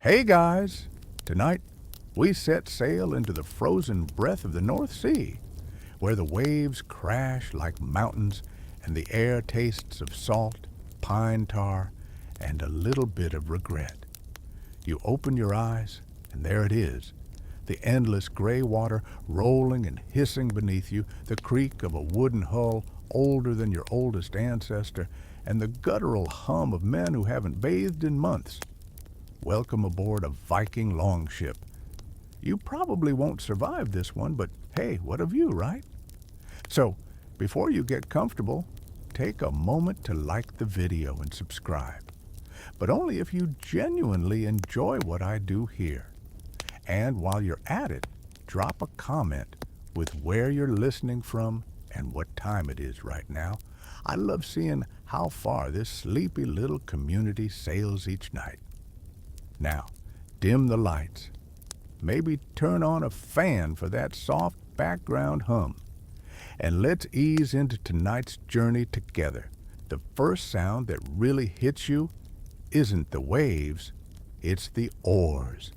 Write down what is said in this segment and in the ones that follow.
Hey guys! Tonight, we set sail into the frozen breath of the North Sea, where the waves crash like mountains and the air tastes of salt, pine tar, and a little bit of regret. You open your eyes, and there it is, the endless gray water rolling and hissing beneath you, the creak of a wooden hull older than your oldest ancestor, and the guttural hum of men who haven't bathed in months. Welcome aboard a Viking longship. You probably won't survive this one, but hey, what of you, right? So, before you get comfortable, take a moment to like the video and subscribe. But only if you genuinely enjoy what I do here. And while you're at it, drop a comment with where you're listening from and what time it is right now. I love seeing how far this sleepy little community sails each night. Now, dim the lights. Maybe turn on a fan for that soft background hum. And let's ease into tonight's journey together. The first sound that really hits you isn't the waves, it's the oars.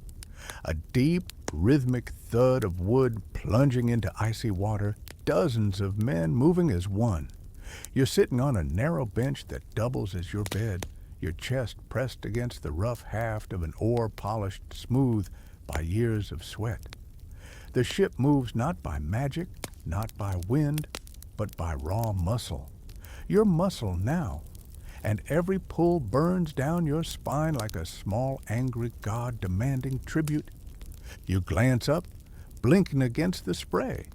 A deep, rhythmic thud of wood plunging into icy water, dozens of men moving as one. You're sitting on a narrow bench that doubles as your bed, your chest pressed against the rough haft of an oar polished smooth by years of sweat. The ship moves not by magic, not by wind, but by raw muscle. Your muscle now, and every pull burns down your spine like a small angry god demanding tribute. You glance up, blinking against the spray.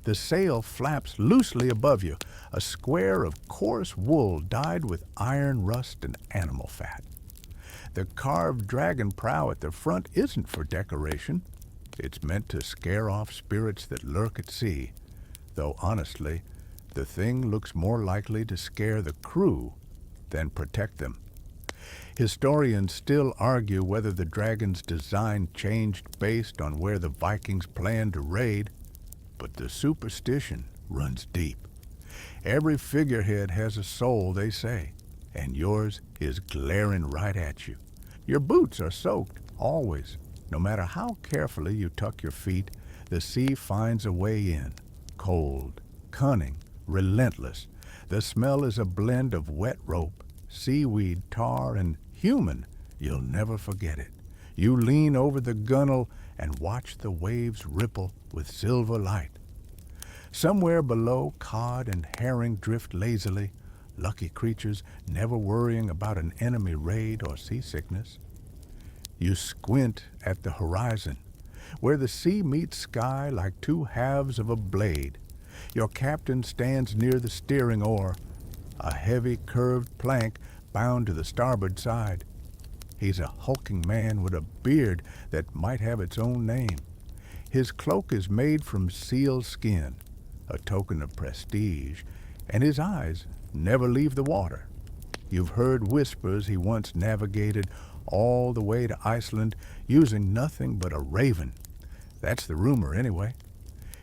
The sail flaps loosely above you, a square of coarse wool dyed with iron rust and animal fat. The carved dragon prow at the front isn't for decoration. It's meant to scare off spirits that lurk at sea, though honestly, the thing looks more likely to scare the crew than protect them. Historians still argue whether the dragon's design changed based on where the Vikings planned to raid, but the superstition runs deep. Every figurehead has a soul, they say, and yours is glaring right at you. Your boots are soaked, always. No matter how carefully you tuck your feet, the sea finds a way in. Cold, cunning, relentless. The smell is a blend of wet rope, seaweed, tar, and human. You'll never forget it. You lean over the gunwale and watch the waves ripple with silver light. Somewhere below, cod and herring drift lazily, lucky creatures never worrying about an enemy raid or seasickness. You squint at the horizon, where the sea meets sky like two halves of a blade. Your captain stands near the steering oar, a heavy curved plank bound to the starboard side. He's a hulking man with a beard that might have its own name. His cloak is made from seal skin, a token of prestige, and his eyes never leave the water. You've heard whispers he once navigated all the way to Iceland using nothing but a raven. That's the rumor anyway.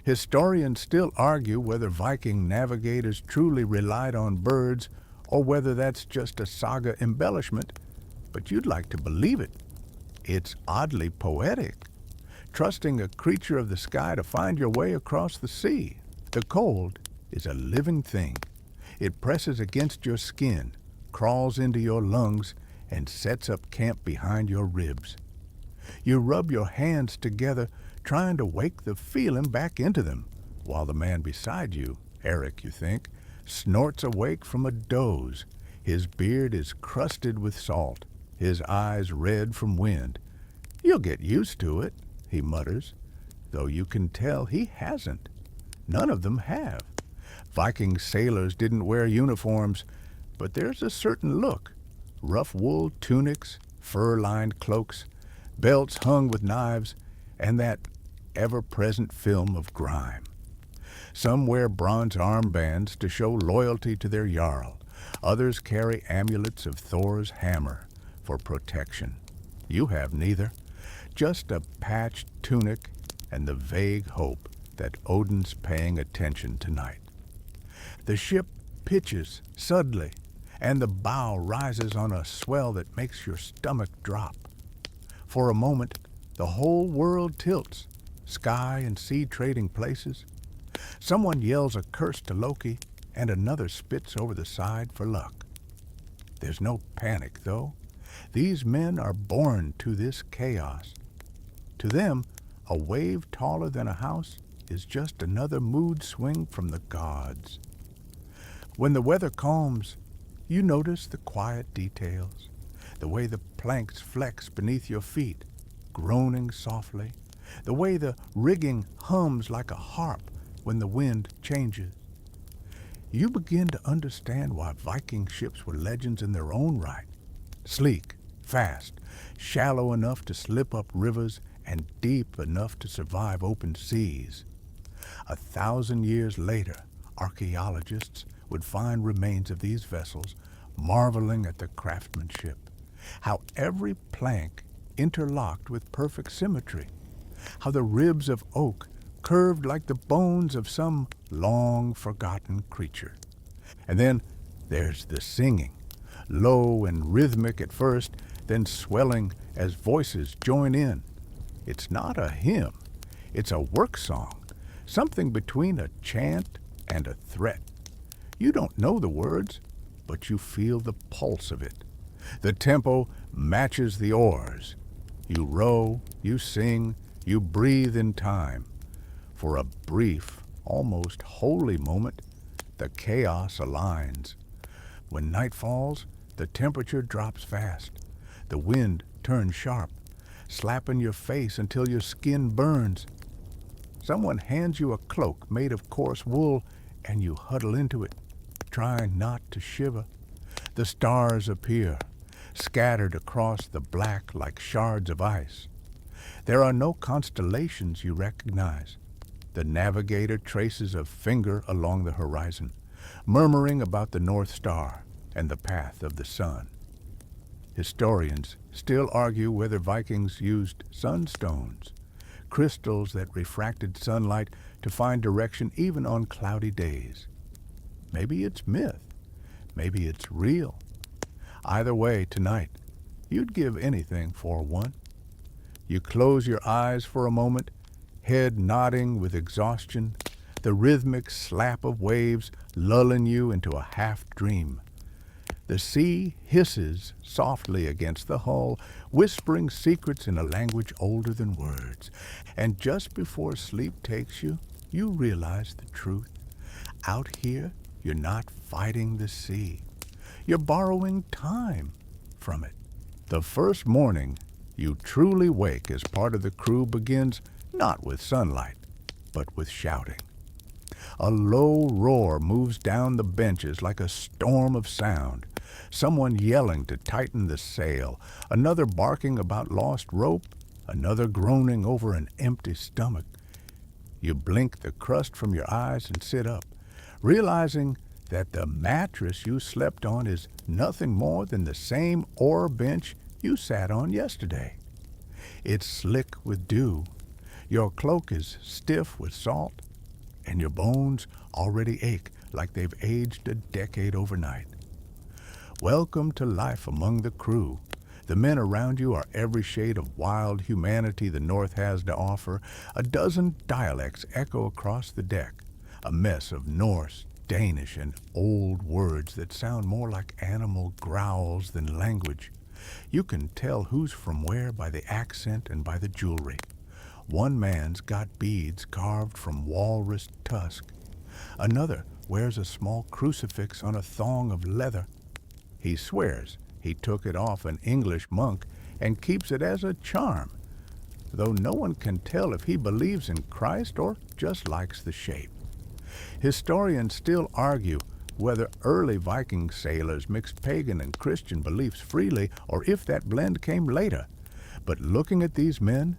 Historians still argue whether Viking navigators truly relied on birds or whether that's just a saga embellishment, but you'd like to believe it. It's oddly poetic, trusting a creature of the sky to find your way across the sea. The cold is a living thing. It presses against your skin, crawls into your lungs, and sets up camp behind your ribs. You rub your hands together, trying to wake the feeling back into them, while the man beside you, Eric, you think, snorts awake from a doze. His beard is crusted with salt, his eyes red from wind. You'll get used to it, he mutters, though you can tell he hasn't. None of them have. Viking sailors didn't wear uniforms, but there's a certain look. Rough wool tunics, fur-lined cloaks, belts hung with knives, and that ever-present film of grime. Some wear bronze armbands to show loyalty to their jarl. Others carry amulets of Thor's hammer for protection. You have neither, just a patched tunic and the vague hope that Odin's paying attention tonight. The ship pitches suddenly, and the bow rises on a swell that makes your stomach drop. For a moment, the whole world tilts, sky and sea trading places. Someone yells a curse to Loki, and another spits over the side for luck. There's no panic, though. These men are born to this chaos. To them, a wave taller than a house is just another mood swing from the gods. When the weather calms, you notice the quiet details, the way the planks flex beneath your feet, groaning softly, the way the rigging hums like a harp when the wind changes. You begin to understand why Viking ships were legends in their own right. Sleek, fast, shallow enough to slip up rivers, and deep enough to survive open seas. 1,000 years later, archaeologists would find remains of these vessels, marveling at the craftsmanship, how every plank interlocked with perfect symmetry, how the ribs of oak curved like the bones of some long-forgotten creature. And then there's the singing, low and rhythmic at first, then swelling as voices join in. It's not a hymn, it's a work song, something between a chant and a threat. You don't know the words, but you feel the pulse of it. The tempo matches the oars. You row, you sing, you breathe in time. For a brief, almost holy moment, the chaos aligns. When night falls, the temperature drops fast. The wind turns sharp, slapping your face until your skin burns. Someone hands you a cloak made of coarse wool, and you huddle into it, trying not to shiver. The stars appear, scattered across the black like shards of ice. There are no constellations you recognize. The navigator traces a finger along the horizon, murmuring about the North Star and the path of the sun. Historians still argue whether Vikings used sunstones, crystals that refracted sunlight to find direction even on cloudy days. Maybe it's myth. Maybe it's real. Either way, tonight, you'd give anything for one. You close your eyes for a moment, head nodding with exhaustion, the rhythmic slap of waves lulling you into a half-dream. The sea hisses softly against the hull, whispering secrets in a language older than words. And just before sleep takes you, you realize the truth. Out here, you're not fighting the sea. You're borrowing time from it. The first morning you truly wake as part of the crew begins not with sunlight, but with shouting. A low roar moves down the benches like a storm of sound. Someone yelling to tighten the sail, another barking about lost rope, another groaning over an empty stomach. You blink the crust from your eyes and sit up, realizing that the mattress you slept on is nothing more than the same oar bench you sat on yesterday. It's slick with dew, your cloak is stiff with salt, and your bones already ache like they've aged a decade overnight. Welcome to life among the crew. The men around you are every shade of wild humanity the North has to offer. A dozen dialects echo across the deck, a mess of Norse, Danish, and old words that sound more like animal growls than language. You can tell who's from where by the accent and by the jewelry. One man's got beads carved from walrus tusk. Another wears a small crucifix on a thong of leather. He swears he took it off an English monk and keeps it as a charm, though no one can tell if he believes in Christ or just likes the shape. Historians still argue whether early Viking sailors mixed pagan and Christian beliefs freely or if that blend came later. But looking at these men,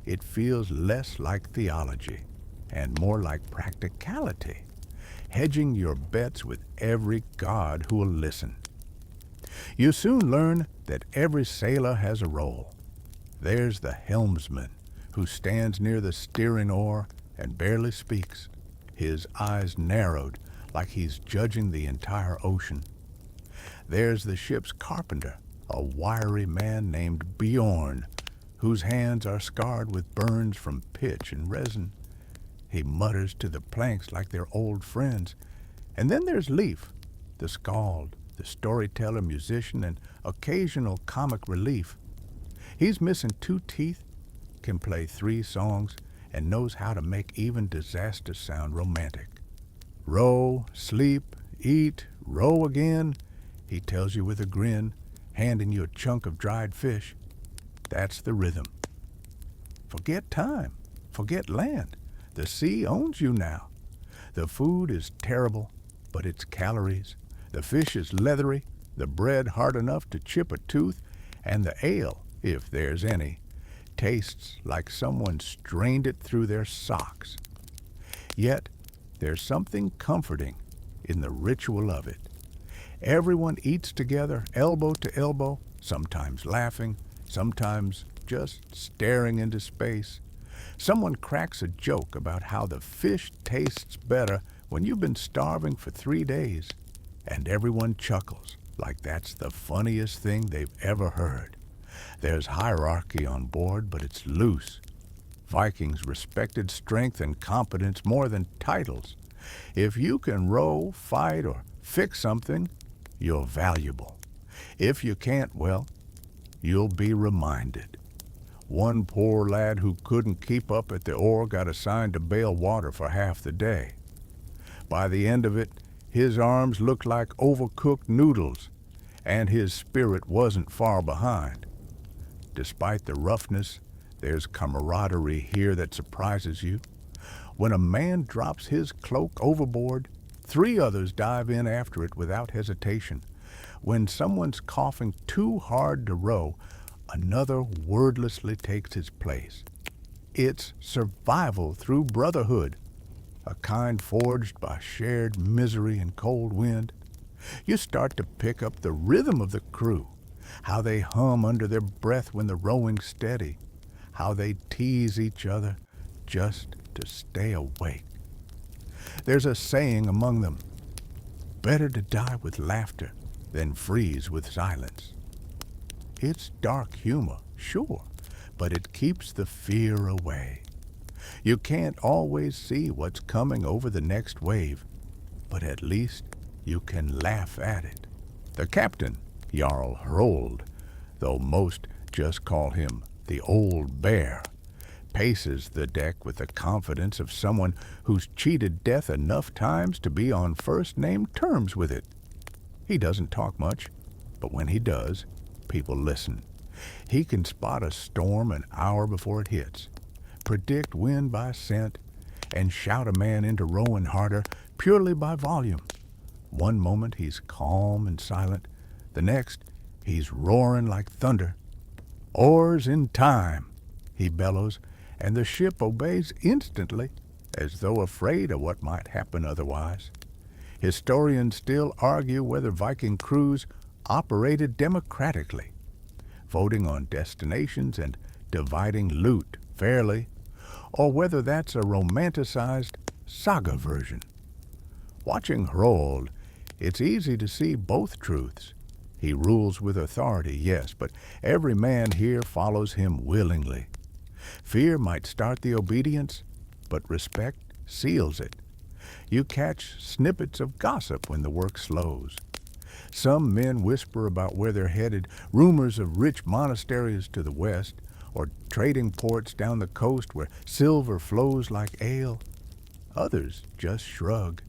it feels less like theology and more like practicality, hedging your bets with every god who will listen. You soon learn that every sailor has a role. There's the helmsman, who stands near the steering oar and barely speaks, his eyes narrowed like he's judging the entire ocean. There's the ship's carpenter, a wiry man named Bjorn, whose hands are scarred with burns from pitch and resin. He mutters to the planks like they're old friends. And then there's Leaf, the skald, the storyteller, musician, and occasional comic relief. He's missing 2 teeth, can play 3 songs, and knows how to make even disaster sound romantic. Row, sleep, eat, row again, he tells you with a grin, handing you a chunk of dried fish. That's the rhythm. Forget time, forget land. The sea owns you now. The food is terrible, but it's calories. The fish is leathery, the bread hard enough to chip a tooth, and the ale, if there's any, tastes like someone strained it through their socks. Yet, there's something comforting in the ritual of it. Everyone eats together, elbow to elbow, sometimes laughing, sometimes just staring into space. Someone cracks a joke about how the fish tastes better when you've been starving for 3 days, and everyone chuckles like that's the funniest thing they've ever heard. There's hierarchy on board, but it's loose. Vikings respected strength and competence more than titles. If you can row, fight, or fix something, you're valuable. If you can't, well, you'll be reminded. One poor lad who couldn't keep up at the oar got assigned to bail water for half the day. By the end of it, his arms looked like overcooked noodles, and his spirit wasn't far behind. Despite the roughness, there's camaraderie here that surprises you. When a man drops his cloak overboard, 3 others dive in after it without hesitation. When someone's coughing too hard to row, another wordlessly takes his place. It's survival through brotherhood, a kind forged by shared misery and cold wind. You start to pick up the rhythm of the crew, how they hum under their breath when the rowing's steady, how they tease each other just to stay awake. There's a saying among them, better to die with laughter than freeze with silence. It's dark humor, sure, but it keeps the fear away. You can't always see what's coming over the next wave, but at least you can laugh at it. The captain, Jarl Hrold, though most just call him the Old Bear, paces the deck with the confidence of someone who's cheated death enough times to be on first-name terms with it. He doesn't talk much, but when he does, people listen. He can spot a storm an hour before it hits, predict wind by scent, and shout a man into rowing harder purely by volume. One moment he's calm and silent, the next he's roaring like thunder. Oars in time, he bellows, and the ship obeys instantly, as though afraid of what might happen otherwise. Historians still argue whether Viking crews operated democratically, voting on destinations and dividing loot fairly, or whether that's a romanticized saga version. Watching Hrold, it's easy to see both truths. He rules with authority, yes, but every man here follows him willingly. Fear might start the obedience, but respect seals it. You catch snippets of gossip when the work slows. Some men whisper about where they're headed, rumors of rich monasteries to the west, or trading ports down the coast where silver flows like ale. Others just shrug.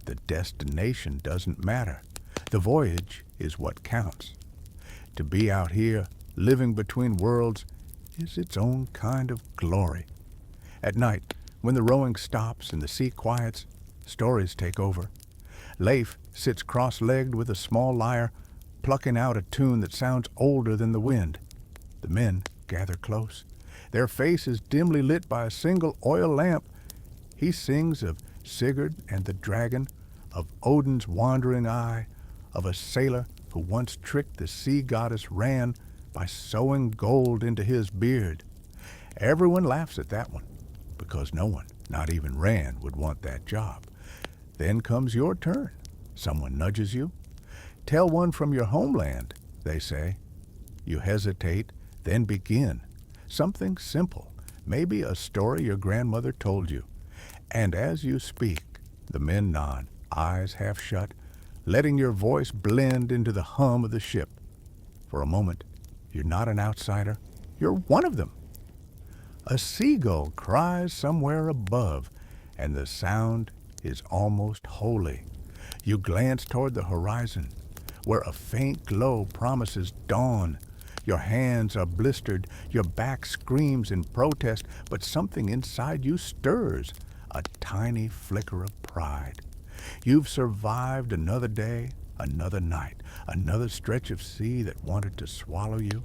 The destination doesn't matter. The voyage is what counts. To be out here, living between worlds, is its own kind of glory. At night, when the rowing stops and the sea quiets, stories take over. Leif sits cross-legged with a small lyre, plucking out a tune that sounds older than the wind. The men gather close, their faces dimly lit by a single oil lamp. He sings of Sigurd and the dragon, of Odin's wandering eye, of a sailor who once tricked the sea goddess Ran by sewing gold into his beard. Everyone laughs at that one, because no one, not even Ran, would want that job. Then comes your turn. Someone nudges you. Tell one from your homeland, they say. You hesitate, then begin, Something simple, maybe a story your grandmother told you. And as you speak, the men nod, eyes half shut, letting your voice blend into the hum of the ship. For a moment, you're not an outsider, you're one of them. A seagull cries somewhere above, and the sound is almost holy. You glance toward the horizon, where a faint glow promises dawn. Your hands are blistered, your back screams in protest, but something inside you stirs, a tiny flicker of pride. You've survived another day, another night, another stretch of sea that wanted to swallow you.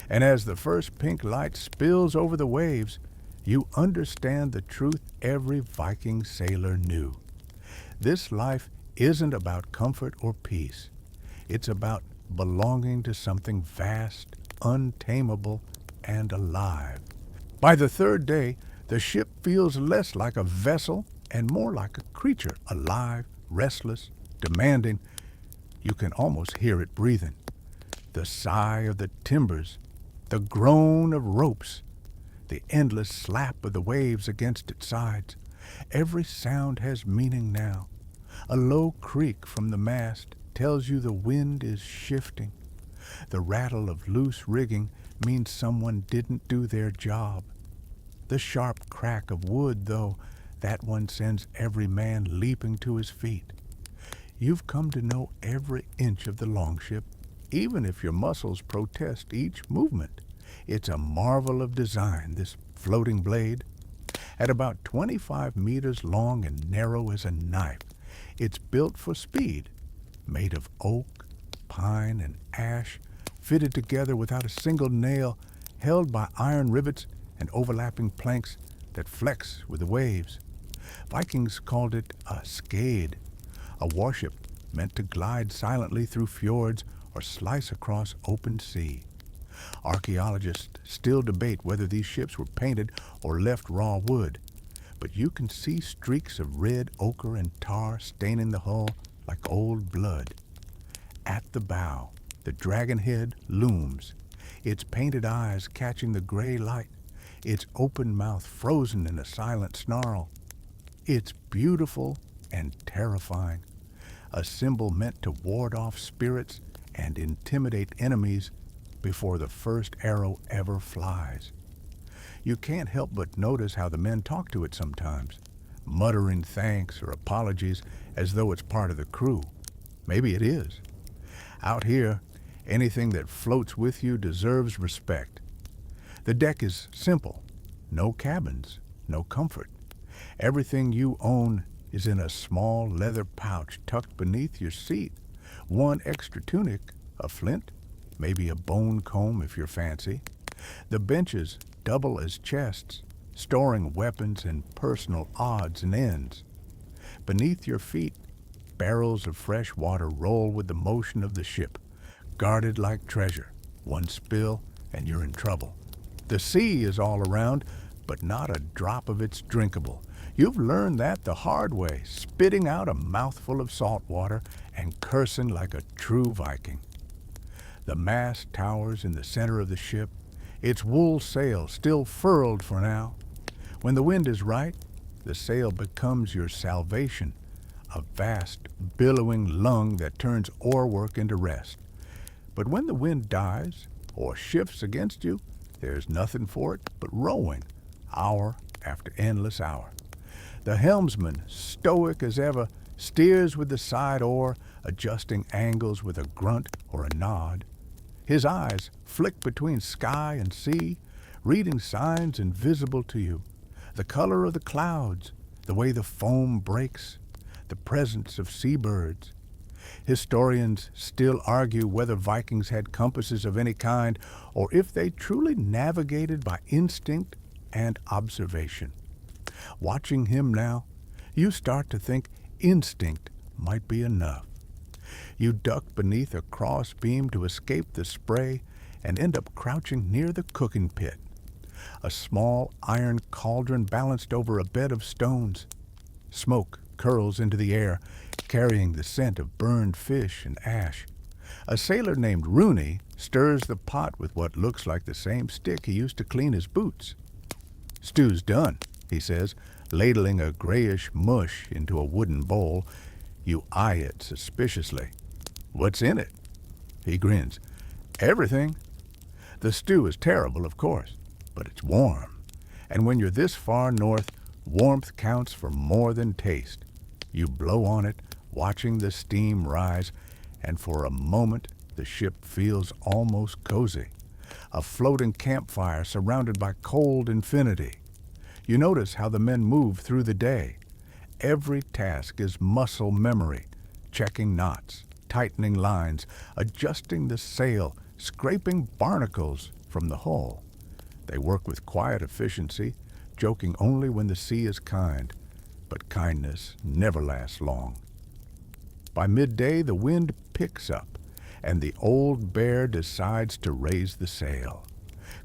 And as the first pink light spills over the waves, you understand the truth every Viking sailor knew. This life isn't about comfort or peace. It's about belonging to something vast, untamable, and alive. By the third day, the ship feels less like a vessel and more like a creature, alive, restless, demanding. You can almost hear it breathing. The sigh of the timbers, the groan of ropes, the endless slap of the waves against its sides. Every sound has meaning now. A low creak from the mast tells you the wind is shifting. The rattle of loose rigging means someone didn't do their job. The sharp crack of wood, though, that one sends every man leaping to his feet. You've come to know every inch of the longship, even if your muscles protest each movement. It's a marvel of design, this floating blade. At about 25 meters long and narrow as a knife, it's built for speed, made of oak, pine, and ash, fitted together without a single nail, held by iron rivets and overlapping planks that flex with the waves. Vikings called it a skade, a warship meant to glide silently through fjords or slice across open sea. Archaeologists still debate whether these ships were painted or left raw wood, but you can see streaks of red ochre and tar staining the hull like old blood. At the bow, the dragon head looms, its painted eyes catching the gray light, its open mouth frozen in a silent snarl. It's beautiful and terrifying, a symbol meant to ward off spirits and intimidate enemies before the first arrow ever flies. You can't help but notice how the men talk to it sometimes, muttering thanks or apologies as though it's part of the crew. Maybe it is. Out here, anything that floats with you deserves respect. The deck is simple. No cabins, no comfort. Everything you own is in a small leather pouch tucked beneath your seat. One extra tunic, a flint, maybe a bone comb if you're fancy. The benches double as chests, storing weapons and personal odds and ends. Beneath your feet, barrels of fresh water roll with the motion of the ship, guarded like treasure. One spill and you're in trouble. The sea is all around, but not a drop of it's drinkable. You've learned that the hard way, spitting out a mouthful of salt water and cursing like a true Viking. The mast towers in the center of the ship, its wool sail still furled for now. When the wind is right, the sail becomes your salvation, a vast, billowing lung that turns oar work into rest. But when the wind dies or shifts against you, there's nothing for it but rowing, hour after endless hour. The helmsman, stoic as ever, steers with the side oar, adjusting angles with a grunt or a nod. His eyes flick between sky and sea, reading signs invisible to you. The color of the clouds, the way the foam breaks, the presence of seabirds. Historians still argue whether Vikings had compasses of any kind or if they truly navigated by instinct and observation. Watching him now, you start to think instinct might be enough. You duck beneath a cross beam to escape the spray and end up crouching near the cooking pit. A small iron cauldron balanced over a bed of stones. Smoke curls into the air, carrying the scent of burned fish and ash. A sailor named Rooney stirs the pot with what looks like the same stick he used to clean his boots. "Stew's done," he says, ladling a grayish mush into a wooden bowl. You eye it suspiciously. "What's in it?" He grins. "Everything. The stew is terrible, of course, but it's warm. And when you're this far north, warmth counts for more than taste. You blow on it, watching the steam rise, and for a moment the ship feels almost cozy. A floating campfire surrounded by cold infinity. You notice how the men move through the day. Every task is muscle memory, checking knots, tightening lines, adjusting the sail, scraping barnacles from the hull. They work with quiet efficiency, joking only when the sea is kind, but kindness never lasts long. By midday, the wind picks up, and the old bear decides to raise the sail.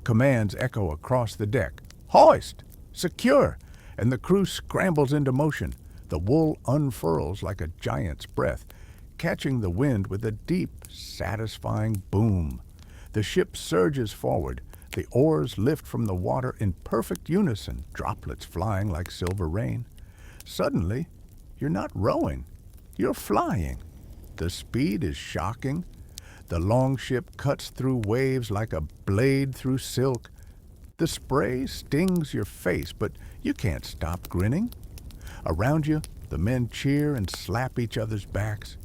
Commands echo across the deck. "Hoist! Secure!" And the crew scrambles into motion. The wool unfurls like a giant's breath, catching the wind with a deep, satisfying boom. The ship surges forward. The oars lift from the water in perfect unison, droplets flying like silver rain. Suddenly, you're not rowing. You're flying. The speed is shocking. The longship cuts through waves like a blade through silk. The spray stings your face, but you can't stop grinning. Around you, the men cheer and slap each other's backs.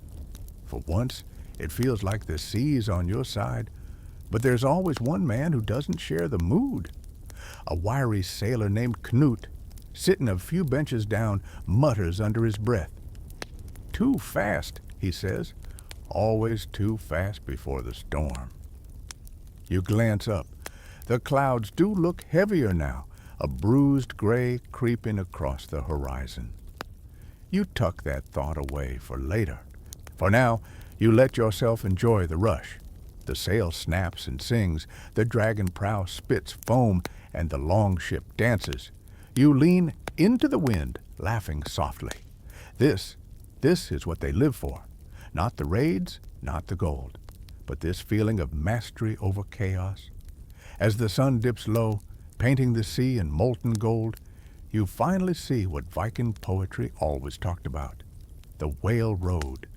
For once, it feels like the sea's on your side, but there's always one man who doesn't share the mood. A wiry sailor named Knut, sitting a few benches down, mutters under his breath. "Too fast," he says. "Always too fast before the storm." You glance up. The clouds do look heavier now, a bruised gray creeping across the horizon. You tuck that thought away for later. For now, you let yourself enjoy the rush. The sail snaps and sings, the dragon prow spits foam, and the longship dances. You lean into the wind, laughing softly. This is what they live for. Not the raids, not the gold, but this feeling of mastery over chaos. As the sun dips low, painting the sea in molten gold, you finally see what Viking poetry always talked about. The whale road,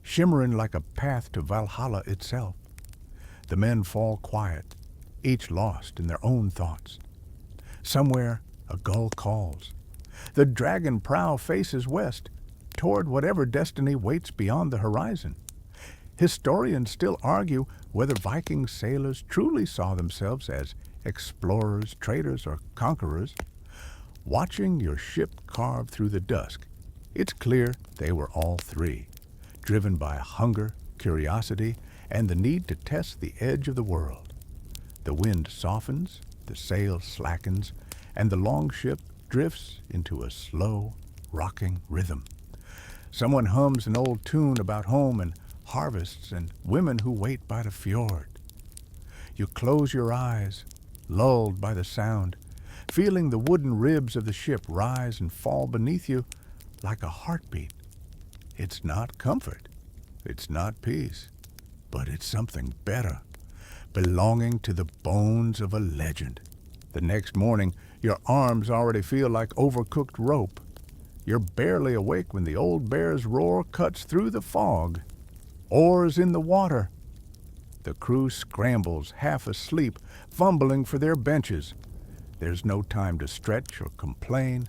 shimmering like a path to Valhalla itself. The men fall quiet, each lost in their own thoughts. Somewhere, a gull calls. The dragon prow faces west, toward whatever destiny waits beyond the horizon. Historians still argue whether Viking sailors truly saw themselves as explorers, traders, or conquerors. Watching your ship carve through the dusk, it's clear they were all three, driven by hunger, curiosity, and the need to test the edge of the world. The wind softens, the sail slackens, and the longship drifts into a slow, rocking rhythm. Someone hums an old tune about home and harvests and women who wait by the fjord. You close your eyes, lulled by the sound, feeling the wooden ribs of the ship rise and fall beneath you like a heartbeat. It's not comfort, it's not peace, but it's something better, belonging to the bones of a legend. The next morning, your arms already feel like overcooked rope. You're barely awake when the old bear's roar cuts through the fog. Oars in the water. The crew scrambles, half asleep, fumbling for their benches. There's no time to stretch or complain.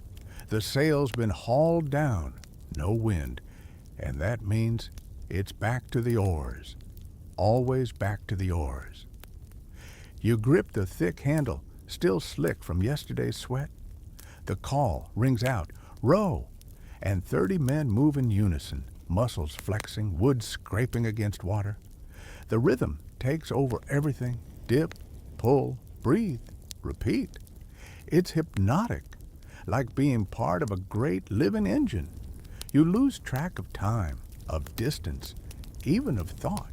The sail's been hauled down, no wind, and that means it's back to the oars. Always back to the oars. You grip the thick handle, still slick from yesterday's sweat. The call rings out, "Row!" and 30 men move in unison, muscles flexing, wood scraping against water. The rhythm takes over everything. Dip, pull, breathe, repeat. It's hypnotic, like being part of a great living engine. You lose track of time, of distance, even of thought.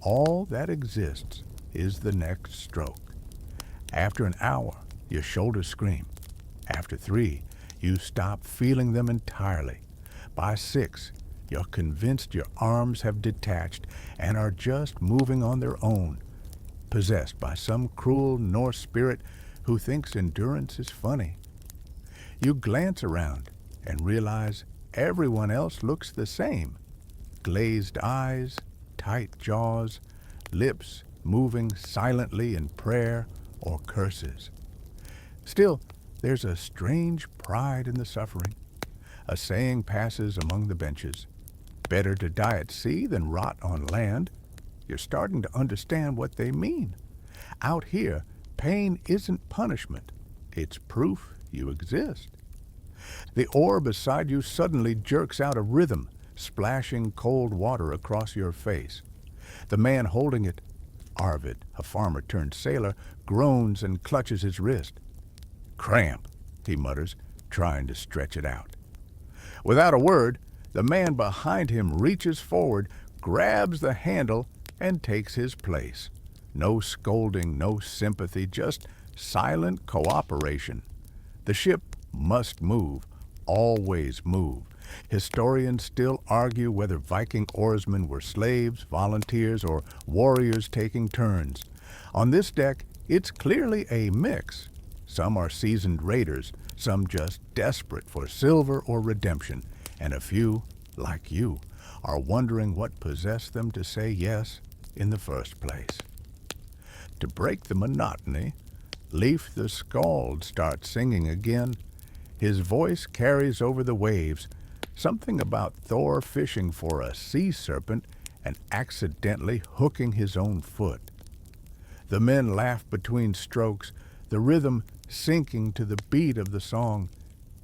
All that exists is the next stroke. After an hour, your shoulders scream. After 3, you stop feeling them entirely. By 6, you're convinced your arms have detached and are just moving on their own, possessed by some cruel Norse spirit who thinks endurance is funny. You glance around and realize everyone else looks the same. Glazed eyes, tight jaws, lips moving silently in prayer or curses. Still, there's a strange pride in the suffering. A saying passes among the benches. Better to die at sea than rot on land. You're starting to understand what they mean. Out here, pain isn't punishment. It's proof you exist. The oar beside you suddenly jerks out a rhythm, splashing cold water across your face. The man holding it, Arvid, a farmer turned sailor, groans and clutches his wrist. Cramp, he mutters, trying to stretch it out. Without a word, the man behind him reaches forward, grabs the handle, and takes his place. No scolding, no sympathy, just silent cooperation. The ship must move, always move. Historians still argue whether Viking oarsmen were slaves, volunteers, or warriors taking turns. On this deck, it's clearly a mix. Some are seasoned raiders, some just desperate for silver or redemption, and a few, like you, are wondering what possessed them to say yes in the first place. To break the monotony, Leif the Skald starts singing again. His voice carries over the waves, something about Thor fishing for a sea serpent and accidentally hooking his own foot. The men laugh between strokes, the rhythm sinking to the beat of the song.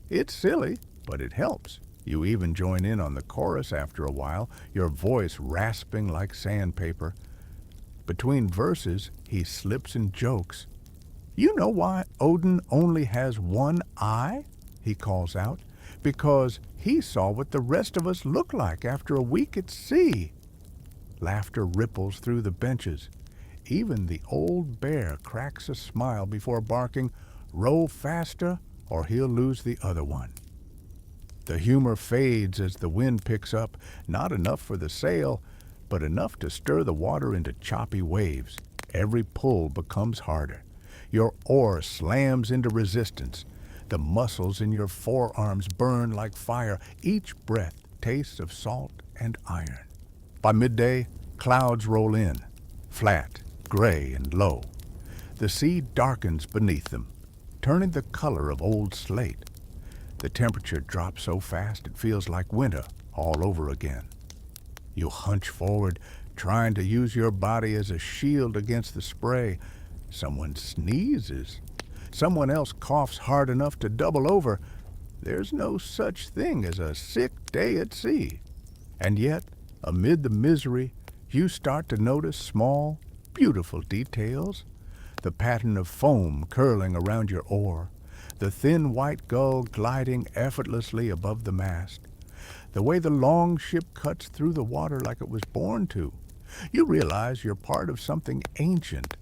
It's silly, but it helps. You even join in on the chorus after a while, your voice rasping like sandpaper. Between verses, he slips and jokes. You know why Odin only has one eye? He calls out. Because he saw what the rest of us look like after a week at sea. Laughter ripples through the benches. Even the old bear cracks a smile before barking, "Row faster or he'll lose the other one." The humor fades as the wind picks up, not enough for the sail, but enough to stir the water into choppy waves. Every pull becomes harder. Your oar slams into resistance. The muscles in your forearms burn like fire. Each breath tastes of salt and iron. By midday, clouds roll in, flat, gray, and low. The sea darkens beneath them, turning the color of old slate. The temperature drops so fast it feels like winter all over again. You hunch forward, trying to use your body as a shield against the spray. Someone sneezes. Someone else coughs hard enough to double over. There's no such thing as a sick day at sea. And yet, amid the misery, you start to notice small, beautiful details. The pattern of foam curling around your oar, the thin white gull gliding effortlessly above the mast, the way the longship cuts through the water like it was born to. You realize you're part of something ancient,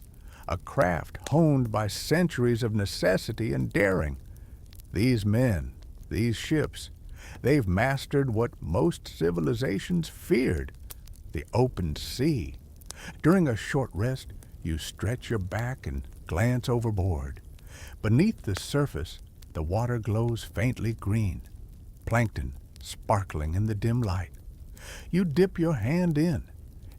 a craft honed by centuries of necessity and daring. These men, these ships, they've mastered what most civilizations feared, the open sea. During a short rest, you stretch your back and glance overboard. Beneath the surface, the water glows faintly green, plankton sparkling in the dim light. You dip your hand in,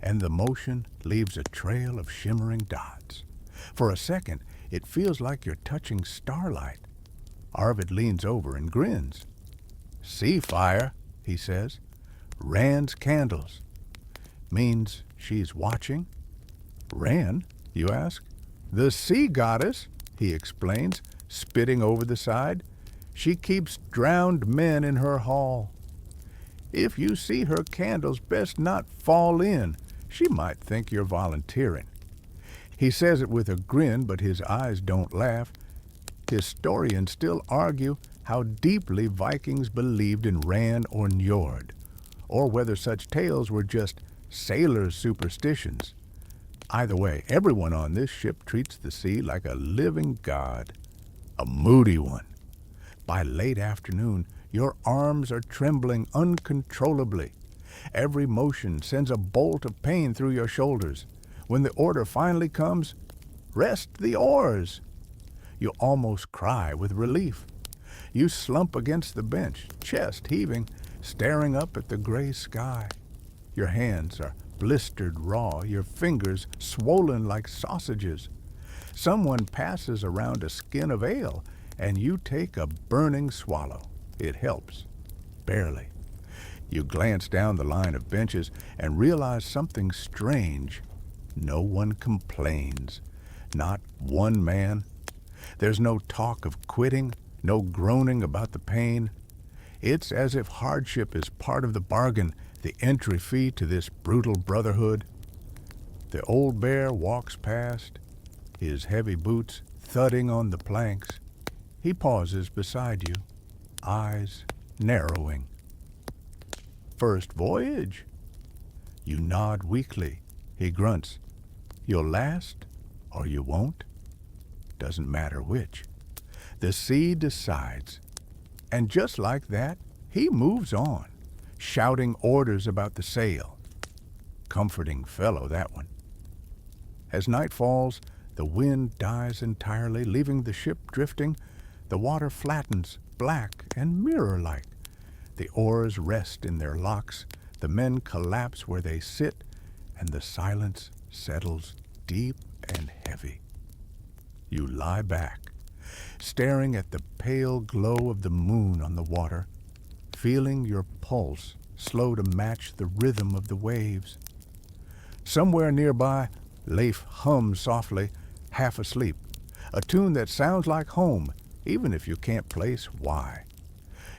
and the motion leaves a trail of shimmering dots. For a second, it feels like you're touching starlight. Arvid leans over and grins. "Sea fire," he says. "Rand's candles." Means she's watching? Ran, you ask? "The sea goddess," he explains, spitting over the side. "She keeps drowned men in her hall. If you see her candles, best not fall in. She might think you're volunteering." He says it with a grin, but his eyes don't laugh. Historians still argue how deeply Vikings believed in Ran or Njord, or whether such tales were just sailors' superstitions. Either way, everyone on this ship treats the sea like a living god, a moody one. By late afternoon, your arms are trembling uncontrollably. Every motion sends a bolt of pain through your shoulders. When the order finally comes, rest the oars. You almost cry with relief. You slump against the bench, chest heaving, staring up at the gray sky. Your hands are blistered raw, your fingers swollen like sausages. Someone passes around a skin of ale, and you take a burning swallow. It helps. Barely. You glance down the line of benches and realize something strange. No one complains. Not one man. There's no talk of quitting, no groaning about the pain. It's as if hardship is part of the bargain, the entry fee to this brutal brotherhood. The old bear walks past, his heavy boots thudding on the planks. He pauses beside you, eyes narrowing. First voyage? You nod weakly. He grunts. You'll last, or you won't. Doesn't matter which. The sea decides. And just like that, he moves on, shouting orders about the sail. Comforting fellow, that one. As night falls, the wind dies entirely, leaving the ship drifting. The water flattens, black and mirror-like. The oars rest in their locks, the men collapse where they sit, and the silence settles deep and heavy. You lie back, staring at the pale glow of the moon on the water, feeling your pulse slow to match the rhythm of the waves. Somewhere nearby, Leif hums softly, half asleep, a tune that sounds like home, even if you can't place why.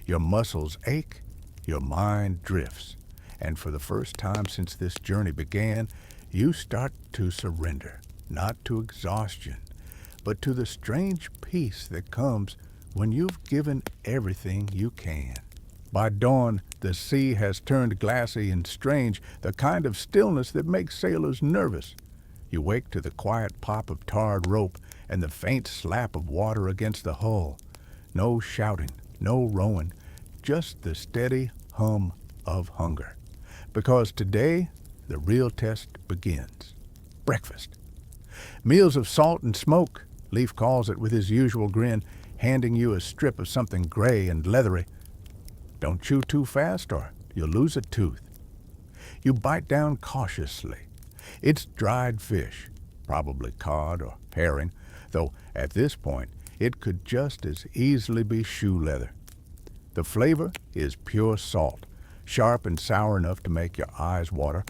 Your muscles ache, your mind drifts, and for the first time since this journey began, you start to surrender, not to exhaustion, but to the strange peace that comes when you've given everything you can. By dawn, the sea has turned glassy and strange, the kind of stillness that makes sailors nervous. You wake to the quiet pop of tarred rope and the faint slap of water against the hull. No shouting, no rowing, just the steady hum of hunger. Because today, the real test begins. Breakfast. Meals of salt and smoke, Leif calls it with his usual grin, handing you a strip of something gray and leathery. Don't chew too fast or you'll lose a tooth. You bite down cautiously. It's dried fish, probably cod or herring, though at this point it could just as easily be shoe leather. The flavor is pure salt, sharp and sour enough to make your eyes water.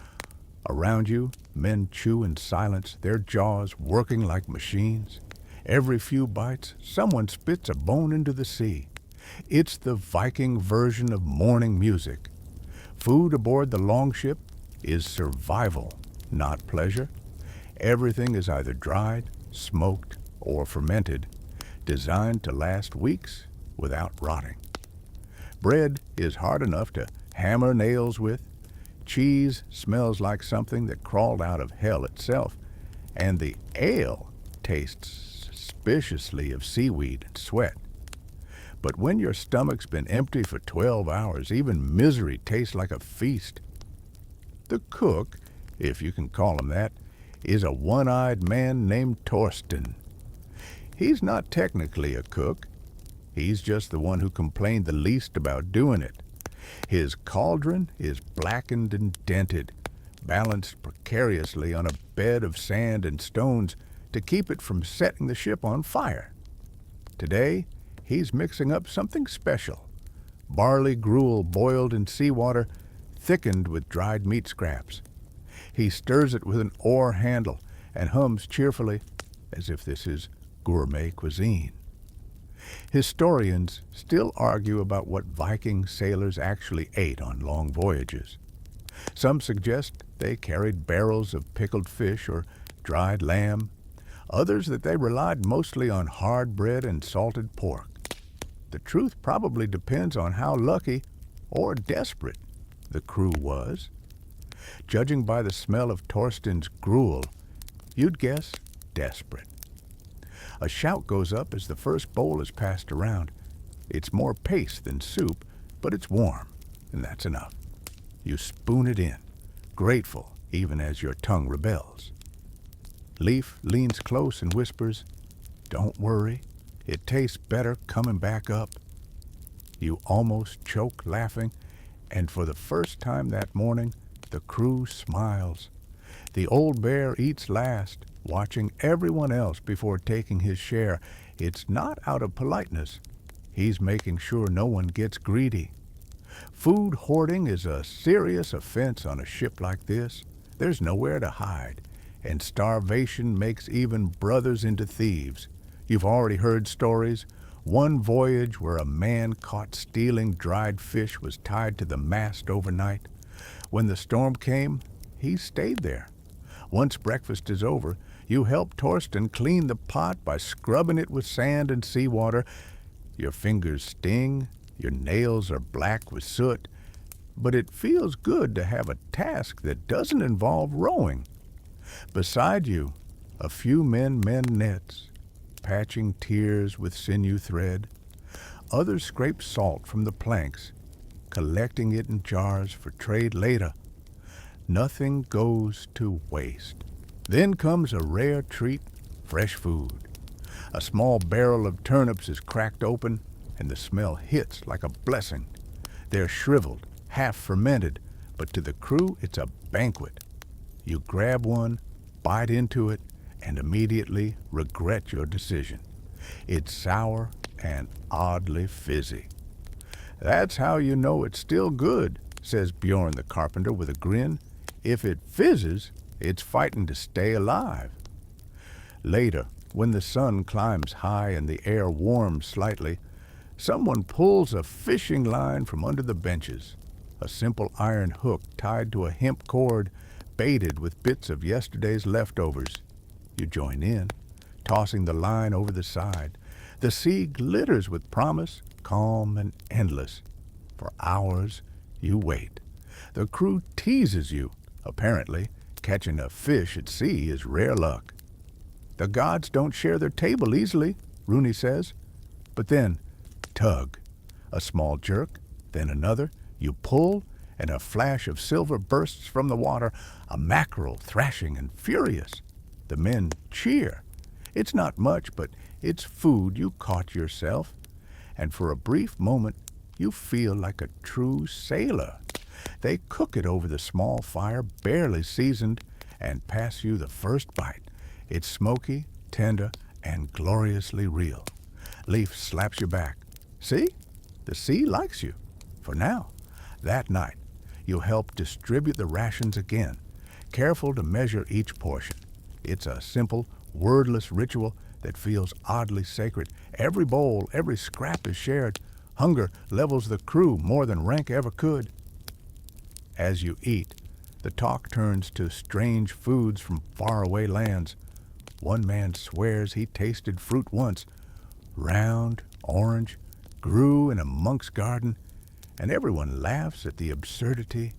Around you, men chew in silence, their jaws working like machines. Every few bites, someone spits a bone into the sea. It's the Viking version of morning music. Food aboard the longship is survival, not pleasure. Everything is either dried, smoked, or fermented, designed to last weeks without rotting. Bread is hard enough to hammer nails with. Cheese smells like something that crawled out of hell itself. And the ale tastes suspiciously of seaweed and sweat. But when your stomach's been empty for 12 hours, even misery tastes like a feast. The cook, if you can call him that, is a one-eyed man named Torsten. He's not technically a cook. He's just the one who complained the least about doing it. His cauldron is blackened and dented, balanced precariously on a bed of sand and stones to keep it from setting the ship on fire. Today, he's mixing up something special. Barley gruel boiled in seawater, thickened with dried meat scraps. He stirs it with an oar handle and hums cheerfully, as if this is gourmet cuisine. Historians still argue about what Viking sailors actually ate on long voyages. Some suggest they carried barrels of pickled fish or dried lamb. Others that they relied mostly on hard bread and salted pork. The truth probably depends on how lucky or desperate the crew was. Judging by the smell of Torsten's gruel, you'd guess desperate. A shout goes up as the first bowl is passed around. It's more paste than soup, but it's warm, and that's enough. You spoon it in, grateful even as your tongue rebels. Leaf leans close and whispers, "Don't worry, it tastes better coming back up." You almost choke laughing, and for the first time that morning, the crew smiles. The old bear eats last, watching everyone else before taking his share. It's not out of politeness. He's making sure no one gets greedy. Food hoarding is a serious offense on a ship like this. There's nowhere to hide, and starvation makes even brothers into thieves. You've already heard stories. One voyage where a man caught stealing dried fish was tied to the mast overnight. When the storm came, he stayed there. Once breakfast is over, you help Torsten clean the pot by scrubbing it with sand and seawater. Your fingers sting, your nails are black with soot, but it feels good to have a task that doesn't involve rowing. Beside you, a few men mend nets, patching tears with sinew thread. Others scrape salt from the planks, collecting it in jars for trade later. Nothing goes to waste. Then comes a rare treat, fresh food. A small barrel of turnips is cracked open, and the smell hits like a blessing. They're shriveled, half fermented, but to the crew it's a banquet. You grab one, bite into it, and immediately regret your decision. It's sour and oddly fizzy. "That's how you know it's still good," says Bjorn the carpenter with a grin. "If it fizzes, it's fighting to stay alive." Later, when the sun climbs high and the air warms slightly, someone pulls a fishing line from under the benches. A simple iron hook tied to a hemp cord, baited with bits of yesterday's leftovers. You join in, tossing the line over the side. The sea glitters with promise, calm and endless. For hours, you wait. The crew teases you. Apparently, catching a fish at sea is rare luck. "The gods don't share their table easily," Rooney says. But then, tug. A small jerk, then another. You pull, and a flash of silver bursts from the water, a mackerel thrashing and furious. The men cheer. It's not much, but it's food you caught yourself. And for a brief moment, you feel like a true sailor. They cook it over the small fire, barely seasoned, and pass you the first bite. It's smoky, tender, and gloriously real. Leaf slaps you back. "See? The sea likes you. For now." That night, you help distribute the rations again, careful to measure each portion. It's a simple, wordless ritual that feels oddly sacred. Every bowl, every scrap is shared. Hunger levels the crew more than rank ever could. As you eat, the talk turns to strange foods from faraway lands. One man swears he tasted fruit once, round, orange, grew in a monk's garden, and everyone laughs at the absurdity.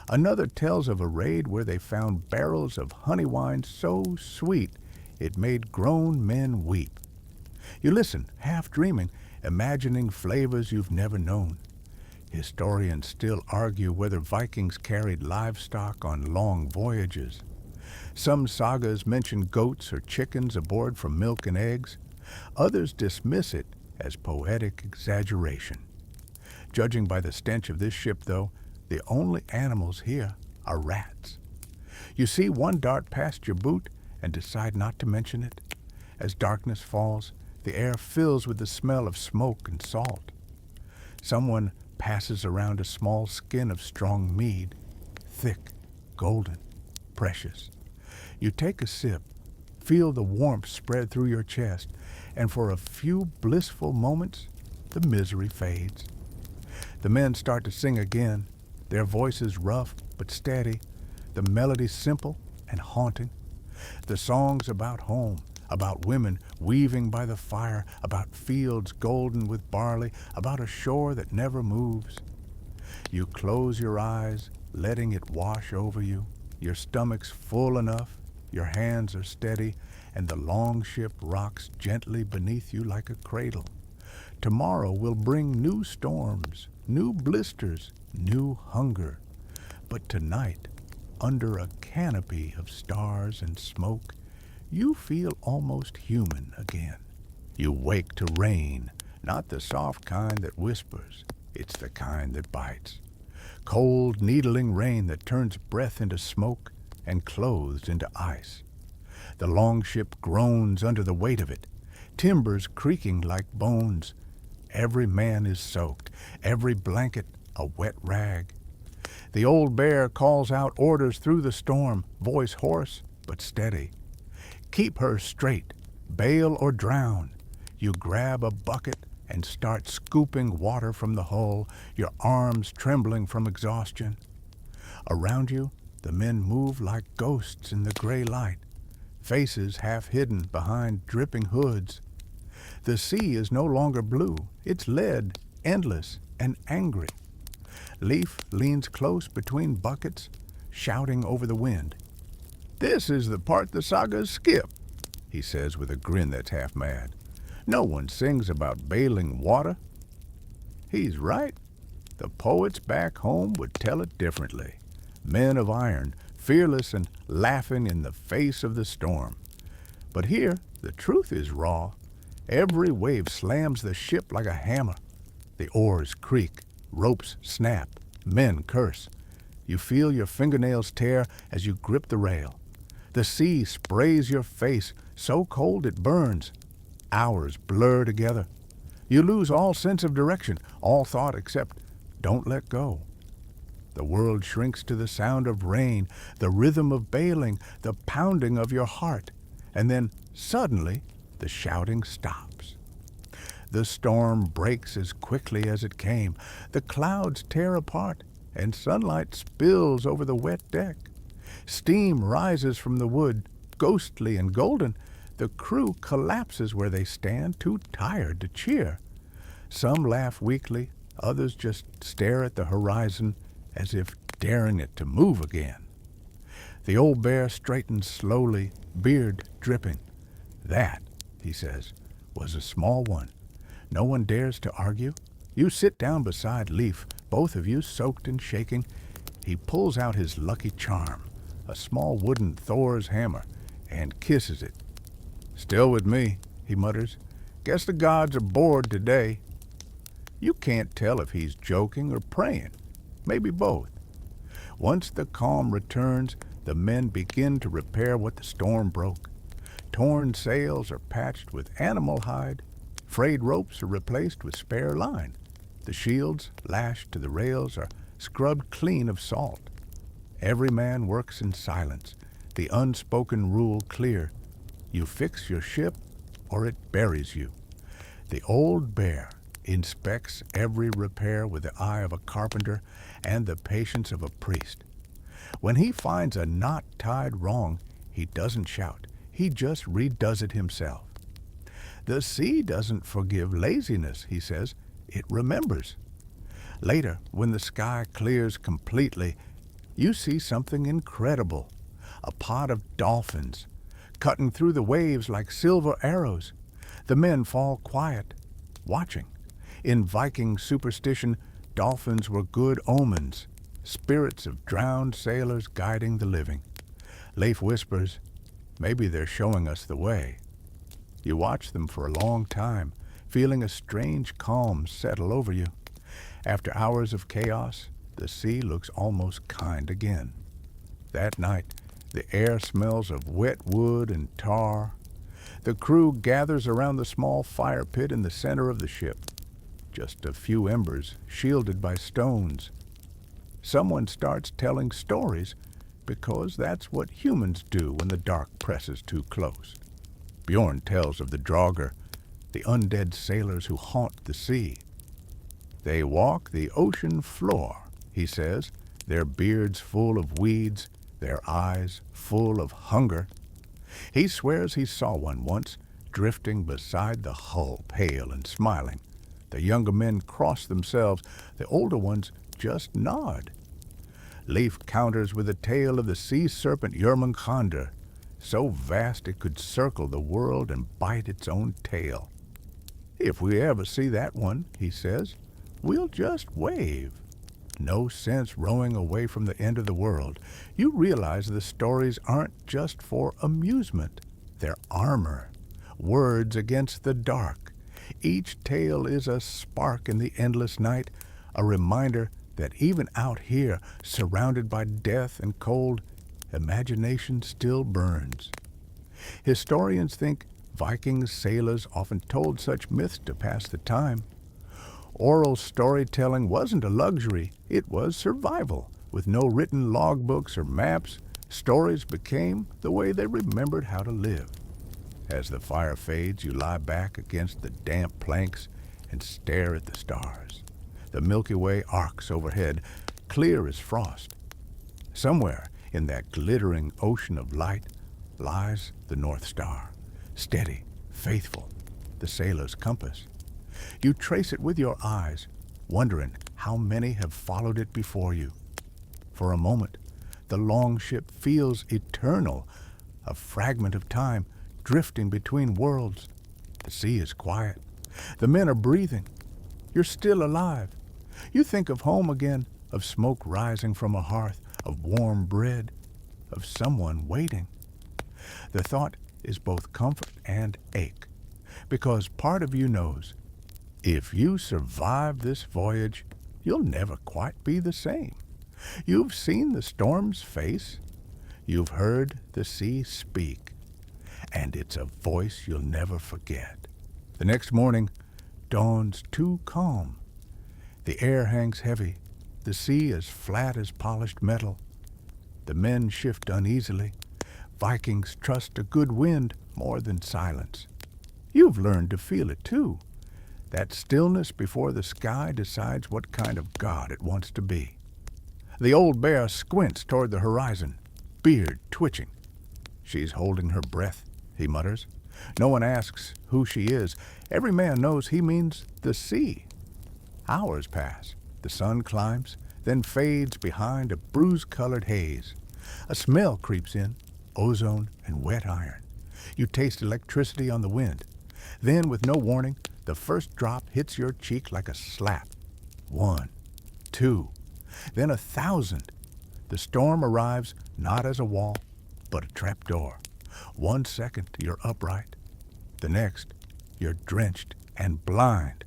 Another tells of a raid where they found barrels of honey wine so sweet it made grown men weep. You listen, half dreaming, imagining flavors you've never known. Historians still argue whether Vikings carried livestock on long voyages. Some sagas mention goats or chickens aboard for milk and eggs. Others dismiss it as poetic exaggeration. Judging by the stench of this ship, though, the only animals here are rats. You see one dart past your boot and decide not to mention it. As darkness falls, the air fills with the smell of smoke and salt. Someone passes around a small skin of strong mead, thick, golden, precious. You take a sip, feel the warmth spread through your chest, and for a few blissful moments, the misery fades. The men start to sing again, their voices rough but steady, the melody simple and haunting. The songs about home, about women weaving by the fire, about fields golden with barley, about a shore that never moves. You close your eyes, letting it wash over you. Your stomach's full enough, your hands are steady, and the longship rocks gently beneath you like a cradle. Tomorrow will bring new storms, new blisters, new hunger. But tonight, under a canopy of stars and smoke, you feel almost human again. You wake to rain, not the soft kind that whispers, it's the kind that bites. Cold, needling rain that turns breath into smoke and clothes into ice. The longship groans under the weight of it, timbers creaking like bones. Every man is soaked, every blanket a wet rag. The old bear calls out orders through the storm, voice hoarse but steady. Keep her straight, bail or drown. You grab a bucket and start scooping water from the hull, your arms trembling from exhaustion. Around you, the men move like ghosts in the gray light, faces half hidden behind dripping hoods. The sea is no longer blue, it's lead, endless and angry. Leaf leans close between buckets, shouting over the wind. "This is the part the sagas skip," he says with a grin that's half mad. "No one sings about bailing water." He's right. The poets back home would tell it differently. Men of iron, fearless and laughing in the face of the storm. But here, the truth is raw. Every wave slams the ship like a hammer. The oars creak, ropes snap, men curse. You feel your fingernails tear as you grip the rail. The sea sprays your face, so cold it burns. Hours blur together. You lose all sense of direction, all thought except don't let go. The world shrinks to the sound of rain, the rhythm of bailing, the pounding of your heart. And then, suddenly, the shouting stops. The storm breaks as quickly as it came. The clouds tear apart, and sunlight spills over the wet deck. Steam rises from the wood, ghostly and golden. The crew collapses where they stand, too tired to cheer. Some laugh weakly, others just stare at the horizon as if daring it to move again. The old bear straightens slowly, beard dripping. "That," he says, "was a small one. No one dares to argue. You sit down beside Leaf, both of you soaked and shaking. He pulls out his lucky charm, a small wooden Thor's hammer, and kisses it. "Still with me," he mutters. "Guess the gods are bored today." You can't tell if he's joking or praying. Maybe both. Once the calm returns, the men begin to repair what the storm broke. Torn sails are patched with animal hide. Frayed ropes are replaced with spare line. The shields, lashed to the rails, are scrubbed clean of salt. Every man works in silence, the unspoken rule clear. You fix your ship, or it buries you. The old bear inspects every repair with the eye of a carpenter and the patience of a priest. When he finds a knot tied wrong, he doesn't shout. He just redoes it himself. The sea doesn't forgive laziness, he says. It remembers. Later, when the sky clears completely, you see something incredible. A pod of dolphins, cutting through the waves like silver arrows. The men fall quiet, watching. In Viking superstition, dolphins were good omens, spirits of drowned sailors guiding the living. Leif whispers, "Maybe they're showing us the way." You watch them for a long time, feeling a strange calm settle over you. After hours of chaos, the sea looks almost kind again. That night, the air smells of wet wood and tar. The crew gathers around the small fire pit in the center of the ship. Just a few embers, shielded by stones. Someone starts telling stories, because that's what humans do when the dark presses too close. Bjorn tells of the Draugr, the undead sailors who haunt the sea. They walk the ocean floor, he says, their beards full of weeds, their eyes full of hunger. He swears he saw one once, drifting beside the hull, pale and smiling. The younger men cross themselves, the older ones just nod. Leif counters with a tale of the sea serpent Jörmungandr, so vast it could circle the world and bite its own tail. "If we ever see that one," he says, "we'll just wave." No sense rowing away from the end of the world. You realize the stories aren't just for amusement. their armor, words against the dark. Each tale is a spark in the endless night, a reminder that even out here, surrounded by death and cold, imagination still burns. Historians think Viking sailors often told such myths to pass the time. Oral storytelling wasn't a luxury, it was survival. With no written logbooks or maps, stories became the way they remembered how to live. As the fire fades, you lie back against the damp planks and stare at the stars. The Milky Way arcs overhead, clear as frost. Somewhere in that glittering ocean of light lies the North Star, steady, faithful, the sailor's compass. You trace it with your eyes, wondering how many have followed it before you. For a moment, the longship feels eternal, a fragment of time drifting between worlds. The sea is quiet. The men are breathing. You're still alive. You think of home again, of smoke rising from a hearth, of warm bread, of someone waiting. The thought is both comfort and ache, because part of you knows if you survive this voyage, you'll never quite be the same. You've seen the storm's face. You've heard the sea speak. And it's a voice you'll never forget. The next morning dawns too calm. The air hangs heavy. The sea is flat as polished metal. The men shift uneasily. Vikings trust a good wind more than silence. You've learned to feel it too. That stillness before the sky decides what kind of god it wants to be. The old bear squints toward the horizon, beard twitching. She's holding her breath, he mutters. No one asks who she is. Every man knows he means the sea. Hours pass. The sun climbs, then fades behind a bruise-colored haze. A smell creeps in, ozone and wet iron. You taste electricity on the wind. Then, with no warning, the first drop hits your cheek like a slap. 1, 2, then 1,000. The storm arrives not as a wall, but a trapdoor. 1 second, you're upright. The next, you're drenched and blind.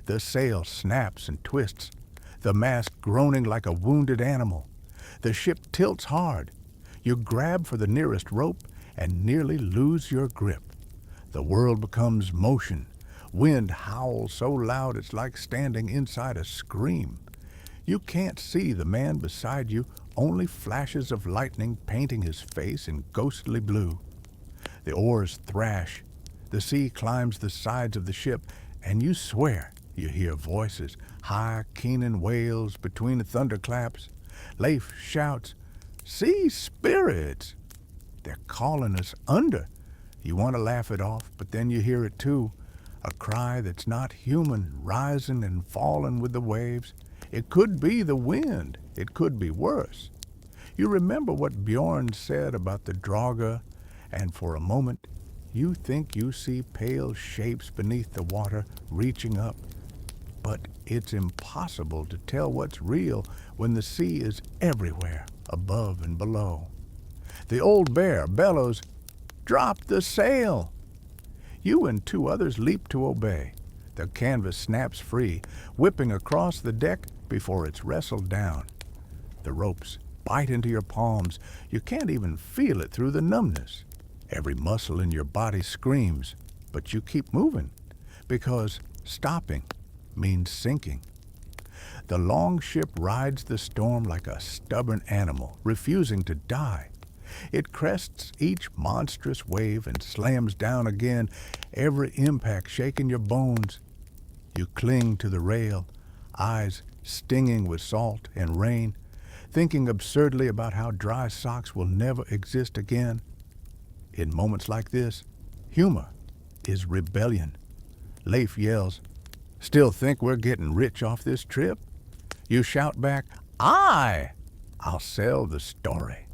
The sail snaps and twists, the mast groaning like a wounded animal. The ship tilts hard. You grab for the nearest rope and nearly lose your grip. The world becomes motion. Wind howls so loud it's like standing inside a scream. You can't see the man beside you, only flashes of lightning painting his face in ghostly blue. The oars thrash. The sea climbs the sides of the ship, and you swear you hear voices, high, keening wails between the thunderclaps. Leif shouts, "Sea spirits!" They're calling us under. You want to laugh it off, but then you hear it too. A cry that's not human, rising and falling with the waves. It could be the wind. It could be worse. You remember what Bjorn said about the Draugr, and for a moment you think you see pale shapes beneath the water reaching up. But it's impossible to tell what's real when the sea is everywhere, above and below. The old bear bellows, "Drop the sail!" You and 2 others leap to obey. The canvas snaps free, whipping across the deck before it's wrestled down. The ropes bite into your palms. You can't even feel it through the numbness. Every muscle in your body screams, but you keep moving, because stopping means sinking. The longship rides the storm like a stubborn animal, refusing to die. It crests each monstrous wave and slams down again, every impact shaking your bones. You cling to the rail, eyes stinging with salt and rain, thinking absurdly about how dry socks will never exist again. In moments like this, humor is rebellion. Leif yells, "Still think we're getting rich off this trip?" You shout back, "Aye! I'll sell the story."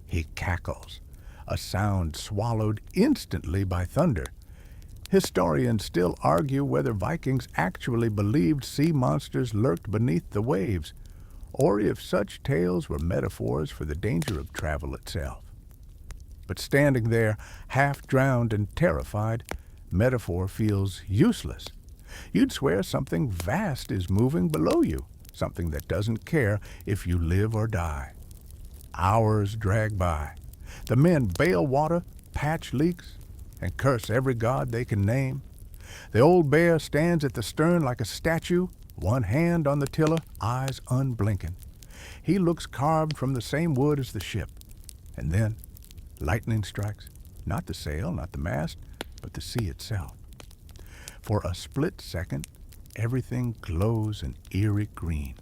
He cackles, a sound swallowed instantly by thunder. Historians still argue whether Vikings actually believed sea monsters lurked beneath the waves, or if such tales were metaphors for the danger of travel itself. But standing there, half drowned and terrified, metaphor feels useless. You'd swear something vast is moving below you, something that doesn't care if you live or die. Hours drag by. The men bail water, patch leaks, and curse every god they can name. The old bear stands at the stern like a statue, one hand on the tiller, eyes unblinking. He looks carved from the same wood as the ship. And then, lightning strikes, not the sail, not the mast, but the sea itself. For a split second, everything glows an eerie green,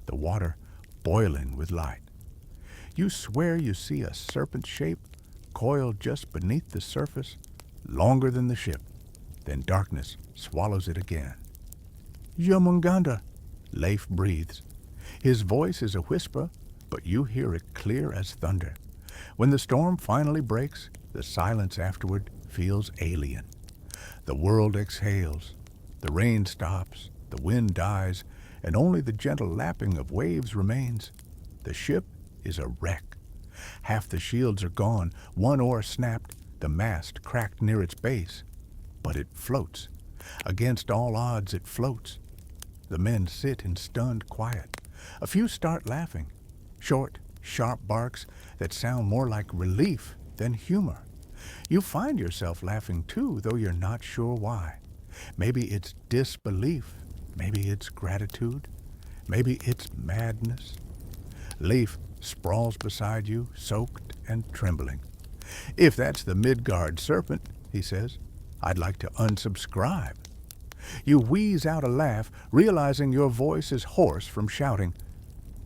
the water boiling with light. You swear you see a serpent shape coiled just beneath the surface, longer than the ship. Then darkness swallows it again. Yamunganda, Leif breathes. His voice is a whisper, but you hear it clear as thunder. When the storm finally breaks, the silence afterward feels alien. The world exhales, the rain stops, the wind dies, and only the gentle lapping of waves remains. The ship is a wreck. Half the shields are gone, one oar snapped, the mast cracked near its base. But it floats. Against all odds, it floats. The men sit in stunned quiet. A few start laughing. Short, sharp barks that sound more like relief than humor. You find yourself laughing too, though you're not sure why. Maybe it's disbelief. Maybe it's gratitude. Maybe it's madness. Leif sprawls beside you, soaked and trembling. If that's the Midgard serpent, he says, I'd like to unsubscribe. You wheeze out a laugh, realizing your voice is hoarse from shouting.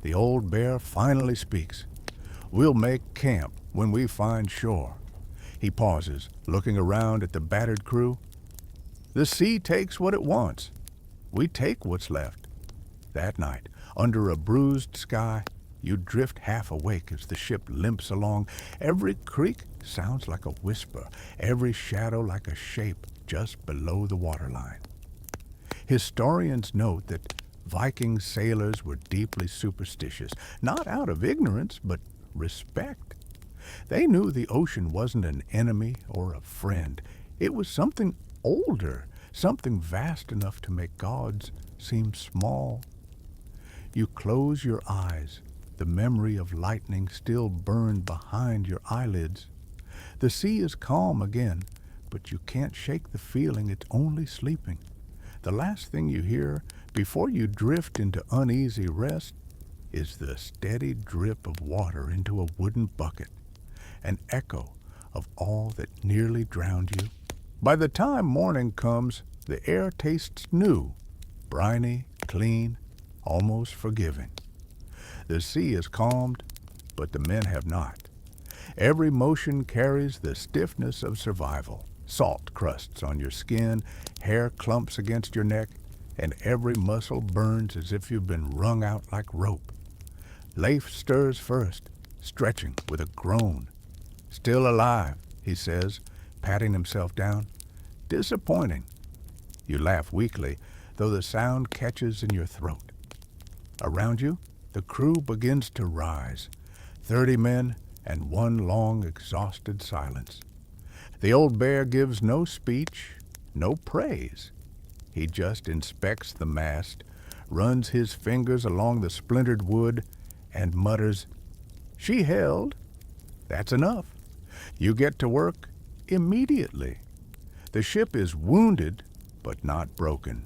The old bear finally speaks. We'll make camp when we find shore. He pauses, looking around at the battered crew. The sea takes what it wants. We take what's left. That night, under a bruised sky, you drift half awake as the ship limps along. Every creak sounds like a whisper, every shadow like a shape just below the waterline. Historians note that Viking sailors were deeply superstitious, not out of ignorance, but respect. They knew the ocean wasn't an enemy or a friend. It was something older, something vast enough to make gods seem small. You close your eyes. The memory of lightning still burned behind your eyelids. The sea is calm again, but you can't shake the feeling it's only sleeping. The last thing you hear before you drift into uneasy rest is the steady drip of water into a wooden bucket, an echo of all that nearly drowned you. By the time morning comes, the air tastes new, briny, clean, almost forgiving. The sea is calmed, but the men have not. Every motion carries the stiffness of survival. Salt crusts on your skin, hair clumps against your neck, and every muscle burns as if you've been wrung out like rope. Leif stirs first, stretching with a groan. Still alive, he says, patting himself down. Disappointing. You laugh weakly, though the sound catches in your throat. Around you, the crew begins to rise. 30 men and one long, exhausted silence. The old bear gives no speech, no praise. He just inspects the mast, runs his fingers along the splintered wood, and mutters, "She held. That's enough. You get to work immediately. The ship is wounded, but not broken.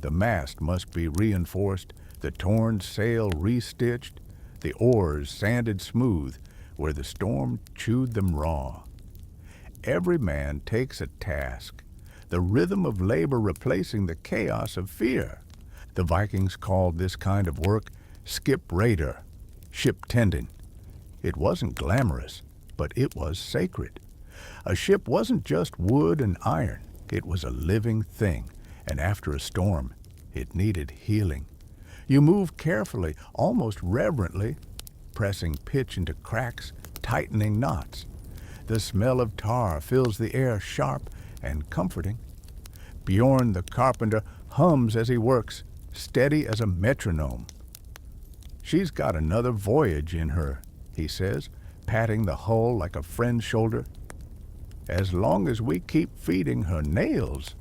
The mast must be reinforced, the torn sail restitched, the oars sanded smooth where the storm chewed them raw. Every man takes a task, the rhythm of labor replacing the chaos of fear. The Vikings called this kind of work skip raider, ship tending. It wasn't glamorous, but it was sacred. A ship wasn't just wood and iron. It was a living thing, and after a storm, it needed healing. You move carefully, almost reverently, pressing pitch into cracks, tightening knots. The smell of tar fills the air sharp and comforting. Bjorn the carpenter hums as he works, steady as a metronome. She's got another voyage in her, he says, patting the hull like a friend's shoulder. As long as we keep feeding her nails.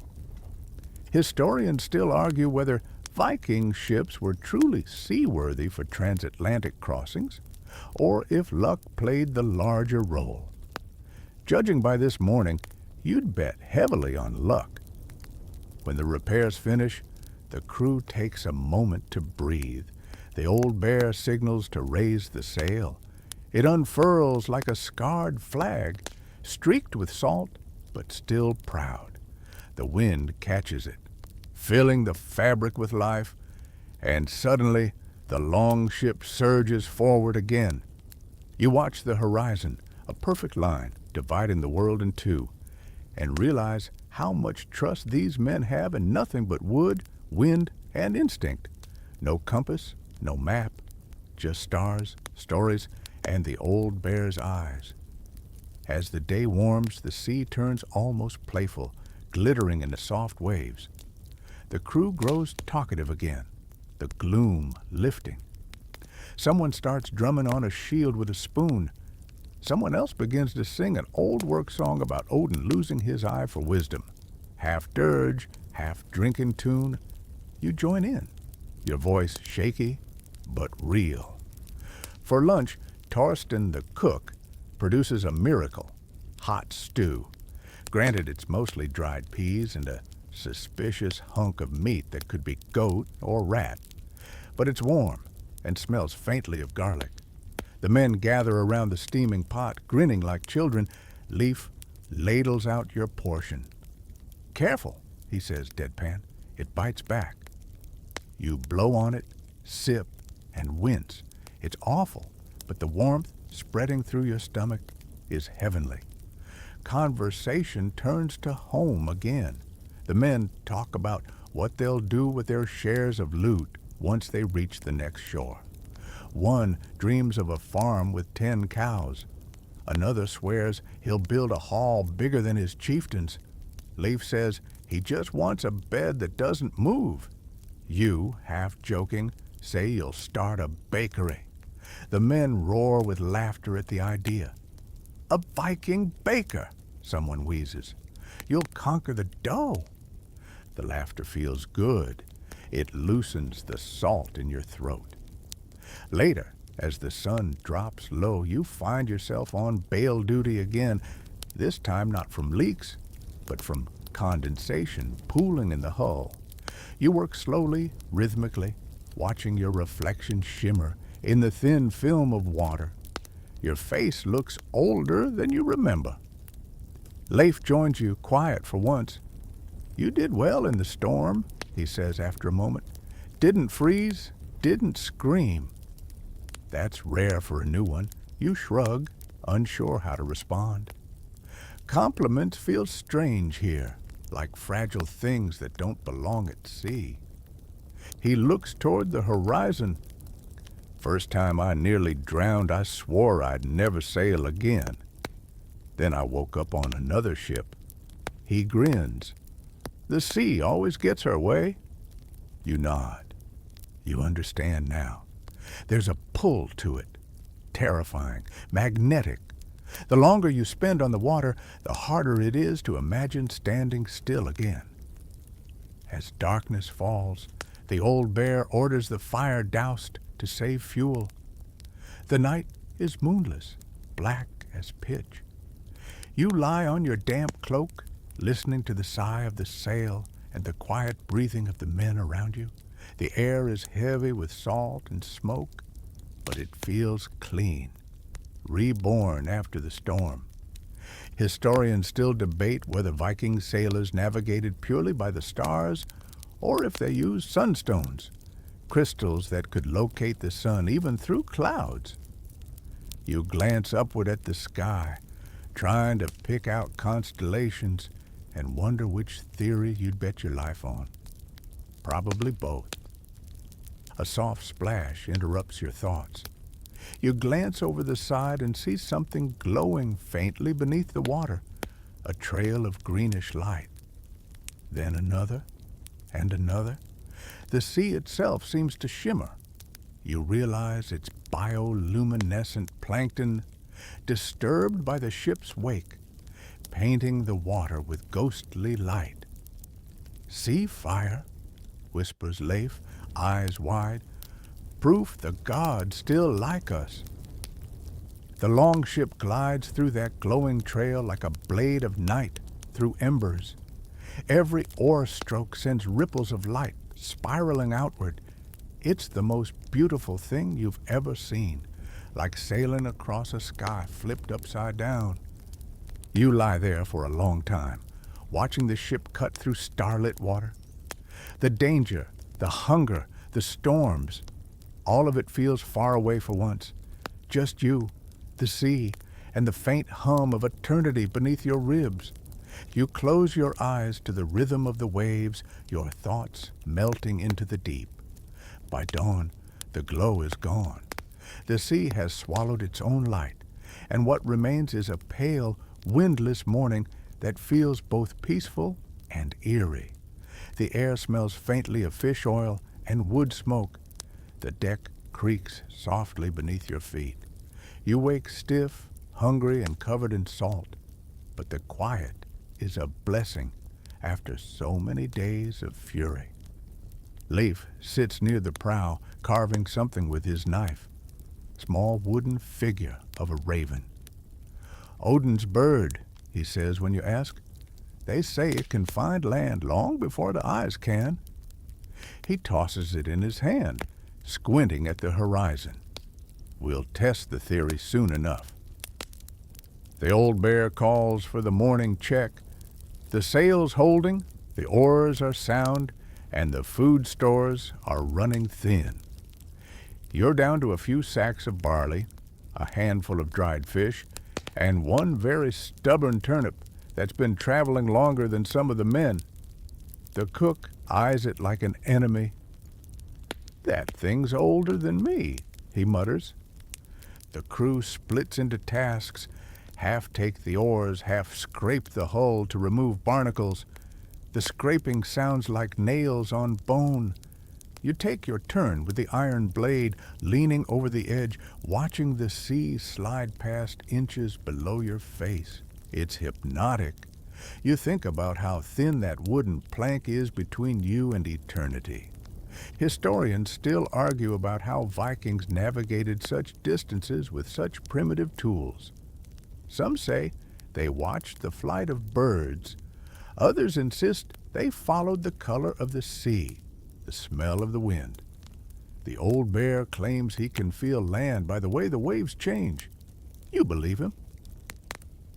Historians still argue whether Viking ships were truly seaworthy for transatlantic crossings, or if luck played the larger role. Judging by this morning, you'd bet heavily on luck. When the repairs finish, the crew takes a moment to breathe. The old bear signals to raise the sail. It unfurls like a scarred flag, streaked with salt, but still proud. The wind catches it, filling the fabric with life, and suddenly the longship surges forward again. You watch the horizon, a perfect line dividing the world in two, and realize how much trust these men have in nothing but wood, wind, and instinct. No compass, no map, just stars, stories, and the old bear's eyes. As the day warms, the sea turns almost playful, glittering in the soft waves. The crew grows talkative again, the gloom lifting. Someone starts drumming on a shield with a spoon. Someone else begins to sing an old work song about Odin losing his eye for wisdom. Half dirge, half drinking tune. You join in, your voice shaky but real. For lunch, Torsten the cook produces a miracle, hot stew. Granted, it's mostly dried peas and a suspicious hunk of meat that could be goat or rat. But it's warm and smells faintly of garlic. The men gather around the steaming pot, grinning like children. Leif ladles out your portion. "Careful," he says deadpan. "It bites back." You blow on it, sip, and wince. It's awful, but the warmth spreading through your stomach is heavenly. Conversation turns to home again. The men talk about what they'll do with their shares of loot once they reach the next shore. One dreams of a farm with 10 cows. Another swears he'll build a hall bigger than his chieftains. Leif says he just wants a bed that doesn't move. You, half joking, say you'll start a bakery. The men roar with laughter at the idea. "A Viking baker," someone wheezes. "You'll conquer the dough." The laughter feels good. It loosens the salt in your throat. Later, as the sun drops low, you find yourself on bail duty again, this time not from leaks, but from condensation pooling in the hull. You work slowly, rhythmically, watching your reflection shimmer in the thin film of water. Your face looks older than you remember. Leif joins you, quiet for once. "You did well in the storm," he says after a moment. "Didn't freeze, didn't scream." That's rare for a new one. You shrug, unsure how to respond. Compliments feel strange here, like fragile things that don't belong at sea. He looks toward the horizon. "First time I nearly drowned, I swore I'd never sail again. Then I woke up on another ship." He grins. "The sea always gets her way." You nod. You understand now. There's a pull to it, terrifying, magnetic. The longer you spend on the water, the harder it is to imagine standing still again. As darkness falls, the old bear orders the fire doused to save fuel. The night is moonless, black as pitch. You lie on your damp cloak, listening to the sigh of the sail and the quiet breathing of the men around you. The air is heavy with salt and smoke, but it feels clean, reborn after the storm. Historians still debate whether Viking sailors navigated purely by the stars or if they used sunstones, crystals that could locate the sun even through clouds. You glance upward at the sky, trying to pick out constellations, and wonder which theory you'd bet your life on. Probably both. A soft splash interrupts your thoughts. You glance over the side and see something glowing faintly beneath the water, a trail of greenish light. Then another, and another. The sea itself seems to shimmer. You realize it's bioluminescent plankton, disturbed by the ship's wake, painting the water with ghostly light. "See fire?" whispers Leif, eyes wide. "Proof the gods still like us." The longship glides through that glowing trail like a blade of night through embers. Every oar stroke sends ripples of light spiraling outward. It's the most beautiful thing you've ever seen, like sailing across a sky flipped upside down. You lie there for a long time, watching the ship cut through starlit water. The danger, the hunger, the storms, all of it feels far away for once. Just you, the sea, and the faint hum of eternity beneath your ribs. You close your eyes to the rhythm of the waves, your thoughts melting into the deep. By dawn, the glow is gone. The sea has swallowed its own light, and what remains is a pale, windless morning that feels both peaceful and eerie. The air smells faintly of fish oil and wood smoke. The deck creaks softly beneath your feet. You wake stiff, hungry, and covered in salt, but the quiet is a blessing after so many days of fury. Leif sits near the prow, carving something with his knife. Small wooden figure of a raven. "Odin's bird," he says when you ask. "They say it can find land long before the eyes can." He tosses it in his hand, squinting at the horizon. We'll test the theory soon enough. The old bear calls for the morning check. The sail's holding, the oars are sound, and the food stores are running thin. You're down to a few sacks of barley, a handful of dried fish, and one very stubborn turnip that's been traveling longer than some of the men. The cook eyes it like an enemy. "That thing's older than me," he mutters. The crew splits into tasks. Half take the oars, half scrape the hull to remove barnacles. The scraping sounds like nails on bone. You take your turn with the iron blade, leaning over the edge, watching the sea slide past inches below your face. It's hypnotic. You think about how thin that wooden plank is between you and eternity. Historians still argue about how Vikings navigated such distances with such primitive tools. Some say they watched the flight of birds. Others insist they followed the color of the sea, the smell of the wind. The old bear claims he can feel land by the way the waves change. You believe him.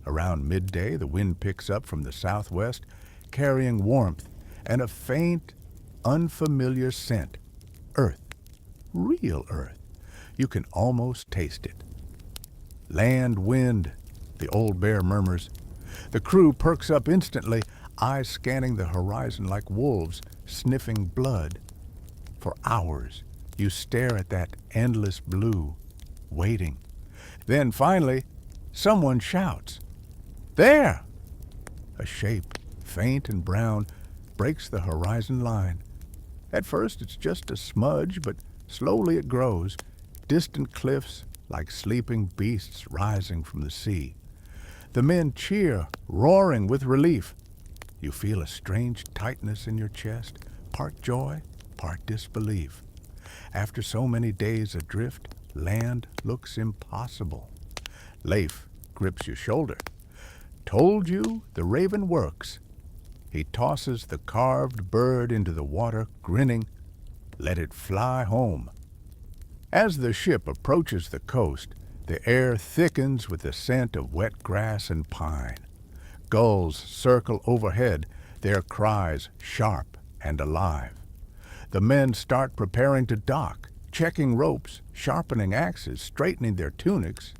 Around midday, the wind picks up from the southwest, carrying warmth and a faint, unfamiliar scent. Earth. Real earth. You can almost taste it. "Land wind," the old bear murmurs. The crew perks up instantly, eyes scanning the horizon like wolves, sniffing blood. For hours, you stare at that endless blue, waiting. Then finally, someone shouts, "There!" A shape, faint and brown, breaks the horizon line. At first it's just a smudge, but slowly it grows, distant cliffs like sleeping beasts rising from the sea. The men cheer, roaring with relief. You feel a strange tightness in your chest, part joy, part disbelief. After so many days adrift, land looks impossible. Leif grips your shoulder. "Told you the raven works." He tosses the carved bird into the water, grinning. "Let it fly home." As the ship approaches the coast, the air thickens with the scent of wet grass and pine. Gulls circle overhead, their cries sharp and alive. The men start preparing to dock, checking ropes, sharpening axes, straightening their tunics.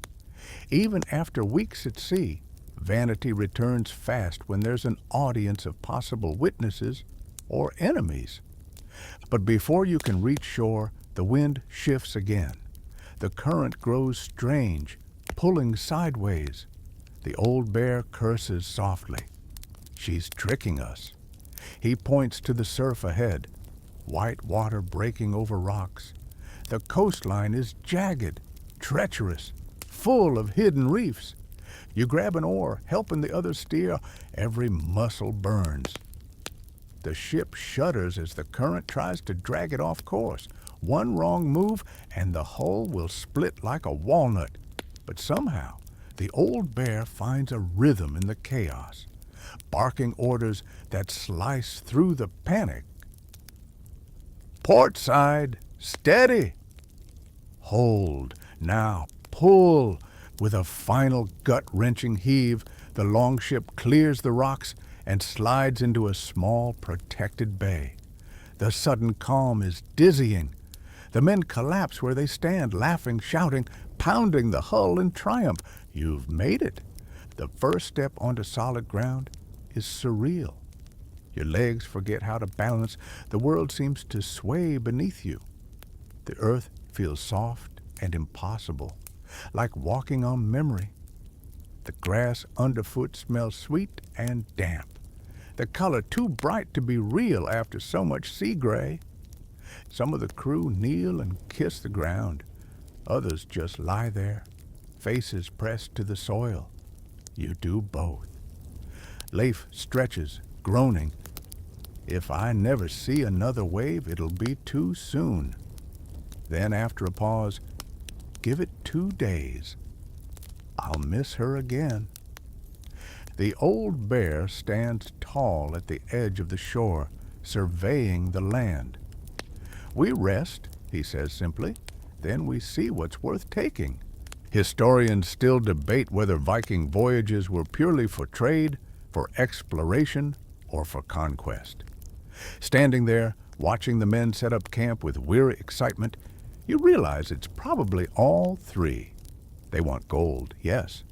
Even after weeks at sea, vanity returns fast when there's an audience of possible witnesses or enemies. But before you can reach shore, the wind shifts again. The current grows strange, pulling sideways. The old bear curses softly. "She's tricking us." He points to the surf ahead, white water breaking over rocks. The coastline is jagged, treacherous, full of hidden reefs. You grab an oar, helping the others steer. Every muscle burns. The ship shudders as the current tries to drag it off course. One wrong move, and the hull will split like a walnut. But somehow, the old bear finds a rhythm in the chaos, barking orders that slice through the panic. Port side, steady. Hold, now pull. With a final gut-wrenching heave, the longship clears the rocks and slides into a small, protected bay. The sudden calm is dizzying. The men collapse where they stand, laughing, shouting, pounding the hull in triumph. You've made it. The first step onto solid ground is surreal. Your legs forget how to balance. The world seems to sway beneath you. The earth feels soft and impossible, like walking on memory. The grass underfoot smells sweet and damp, the color too bright to be real after so much sea gray. Some of the crew kneel and kiss the ground. Others just lie there, faces pressed to the soil. You do both. Leif stretches, groaning. If I never see another wave, it'll be too soon. Then, after a pause, give it 2 days. I'll miss her again. The old bear stands tall at the edge of the shore, surveying the land. We rest, he says simply, then we see what's worth taking. Historians still debate whether Viking voyages were purely for trade, for exploration, or for conquest. Standing there, watching the men set up camp with weary excitement, you realize it's probably all three. They want gold, yes,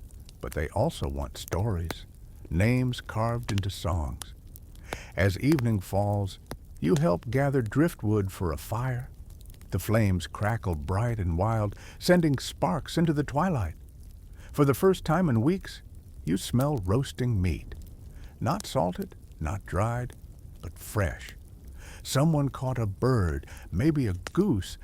but they also want stories, names carved into songs. As evening falls, you help gather driftwood for a fire. The flames crackle bright and wild, sending sparks into the twilight. For the first time in weeks, you smell roasting meat. Not salted, not dried, but fresh. Someone caught a bird, maybe a goose,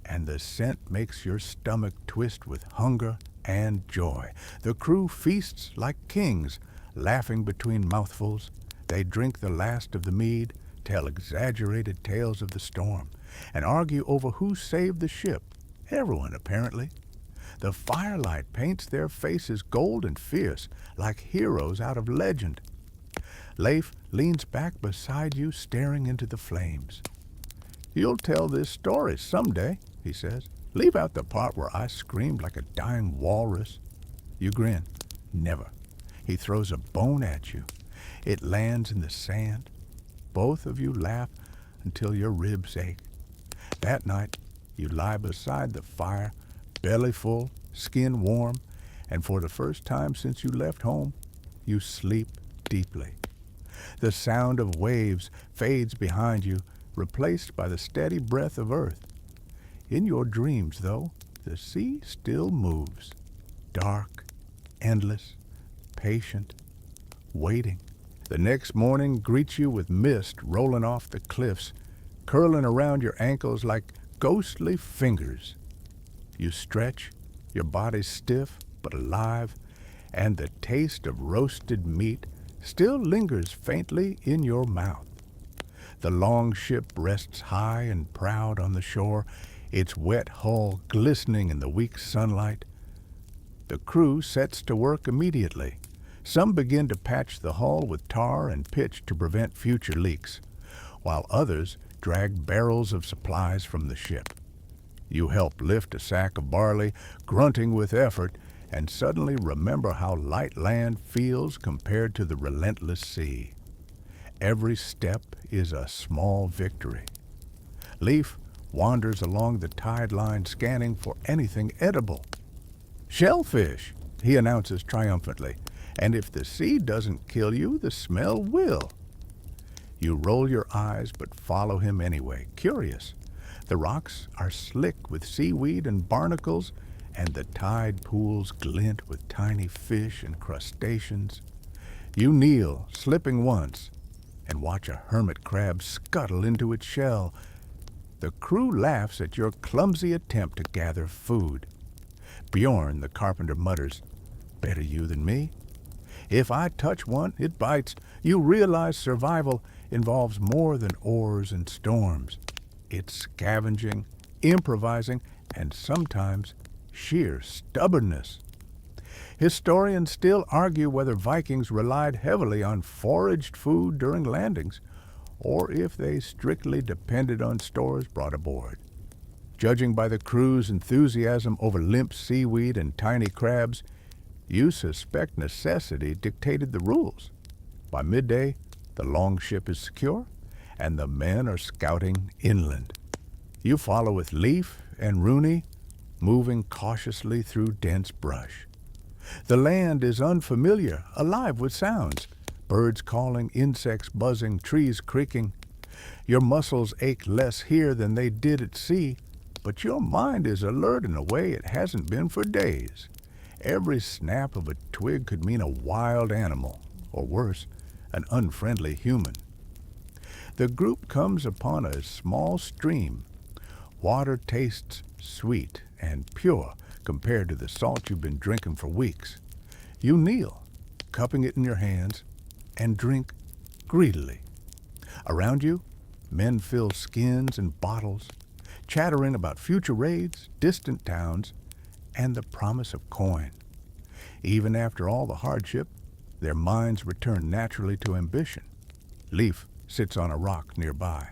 and the scent makes your stomach twist with hunger and joy. The crew feasts like kings, laughing between mouthfuls. They drink the last of the mead, tell exaggerated tales of the storm, and argue over who saved the ship. Everyone, apparently. The firelight paints their faces gold and fierce, like heroes out of legend. Leif leans back beside you, staring into the flames. You'll tell this story someday, he says. Leave out the part where I screamed like a dying walrus. You grin. Never. He throws a bone at you. It lands in the sand. Both of you laugh until your ribs ache. That night, you lie beside the fire, belly full, skin warm, and for the first time since you left home, you sleep deeply. The sound of waves fades behind you, replaced by the steady breath of earth. In your dreams, though, the sea still moves, dark, endless, patient, waiting. The next morning greets you with mist rolling off the cliffs, curling around your ankles like ghostly fingers. You stretch, your body stiff but alive, and the taste of roasted meat still lingers faintly in your mouth. The longship rests high and proud on the shore, its wet hull glistening in the weak sunlight. The crew sets to work immediately. Some begin to patch the hull with tar and pitch to prevent future leaks, while others drag barrels of supplies from the ship. You help lift a sack of barley, grunting with effort, and suddenly remember how light land feels compared to the relentless sea. Every step is a small victory. Leif wanders along the tide line, scanning for anything edible. Shellfish, he announces triumphantly, and if the sea doesn't kill you, the smell will. You roll your eyes but follow him anyway, curious. The rocks are slick with seaweed and barnacles, and the tide pools glint with tiny fish and crustaceans. You kneel, slipping once, and watch a hermit crab scuttle into its shell. The crew laughs at your clumsy attempt to gather food. Bjorn, the carpenter, mutters, "Better you than me. If I touch one, it bites." You realize survival involves more than oars and storms. It's scavenging, improvising, and sometimes sheer stubbornness. Historians still argue whether Vikings relied heavily on foraged food during landings, or if they strictly depended on stores brought aboard. Judging by the crew's enthusiasm over limp seaweed and tiny crabs, you suspect necessity dictated the rules. By midday, the longship is secure, and the men are scouting inland. You follow with Leif and Rooney, moving cautiously through dense brush. The land is unfamiliar, alive with sounds. Birds calling, insects buzzing, trees creaking. Your muscles ache less here than they did at sea, but your mind is alert in a way it hasn't been for days. Every snap of a twig could mean a wild animal, or worse, an unfriendly human. The group comes upon a small stream. Water tastes sweet and pure compared to the salt you've been drinking for weeks. You kneel, cupping it in your hands, and drink greedily. Around you, men fill skins and bottles, chattering about future raids, distant towns, and the promise of coin. Even after all the hardship, their minds return naturally to ambition. Leif sits on a rock nearby,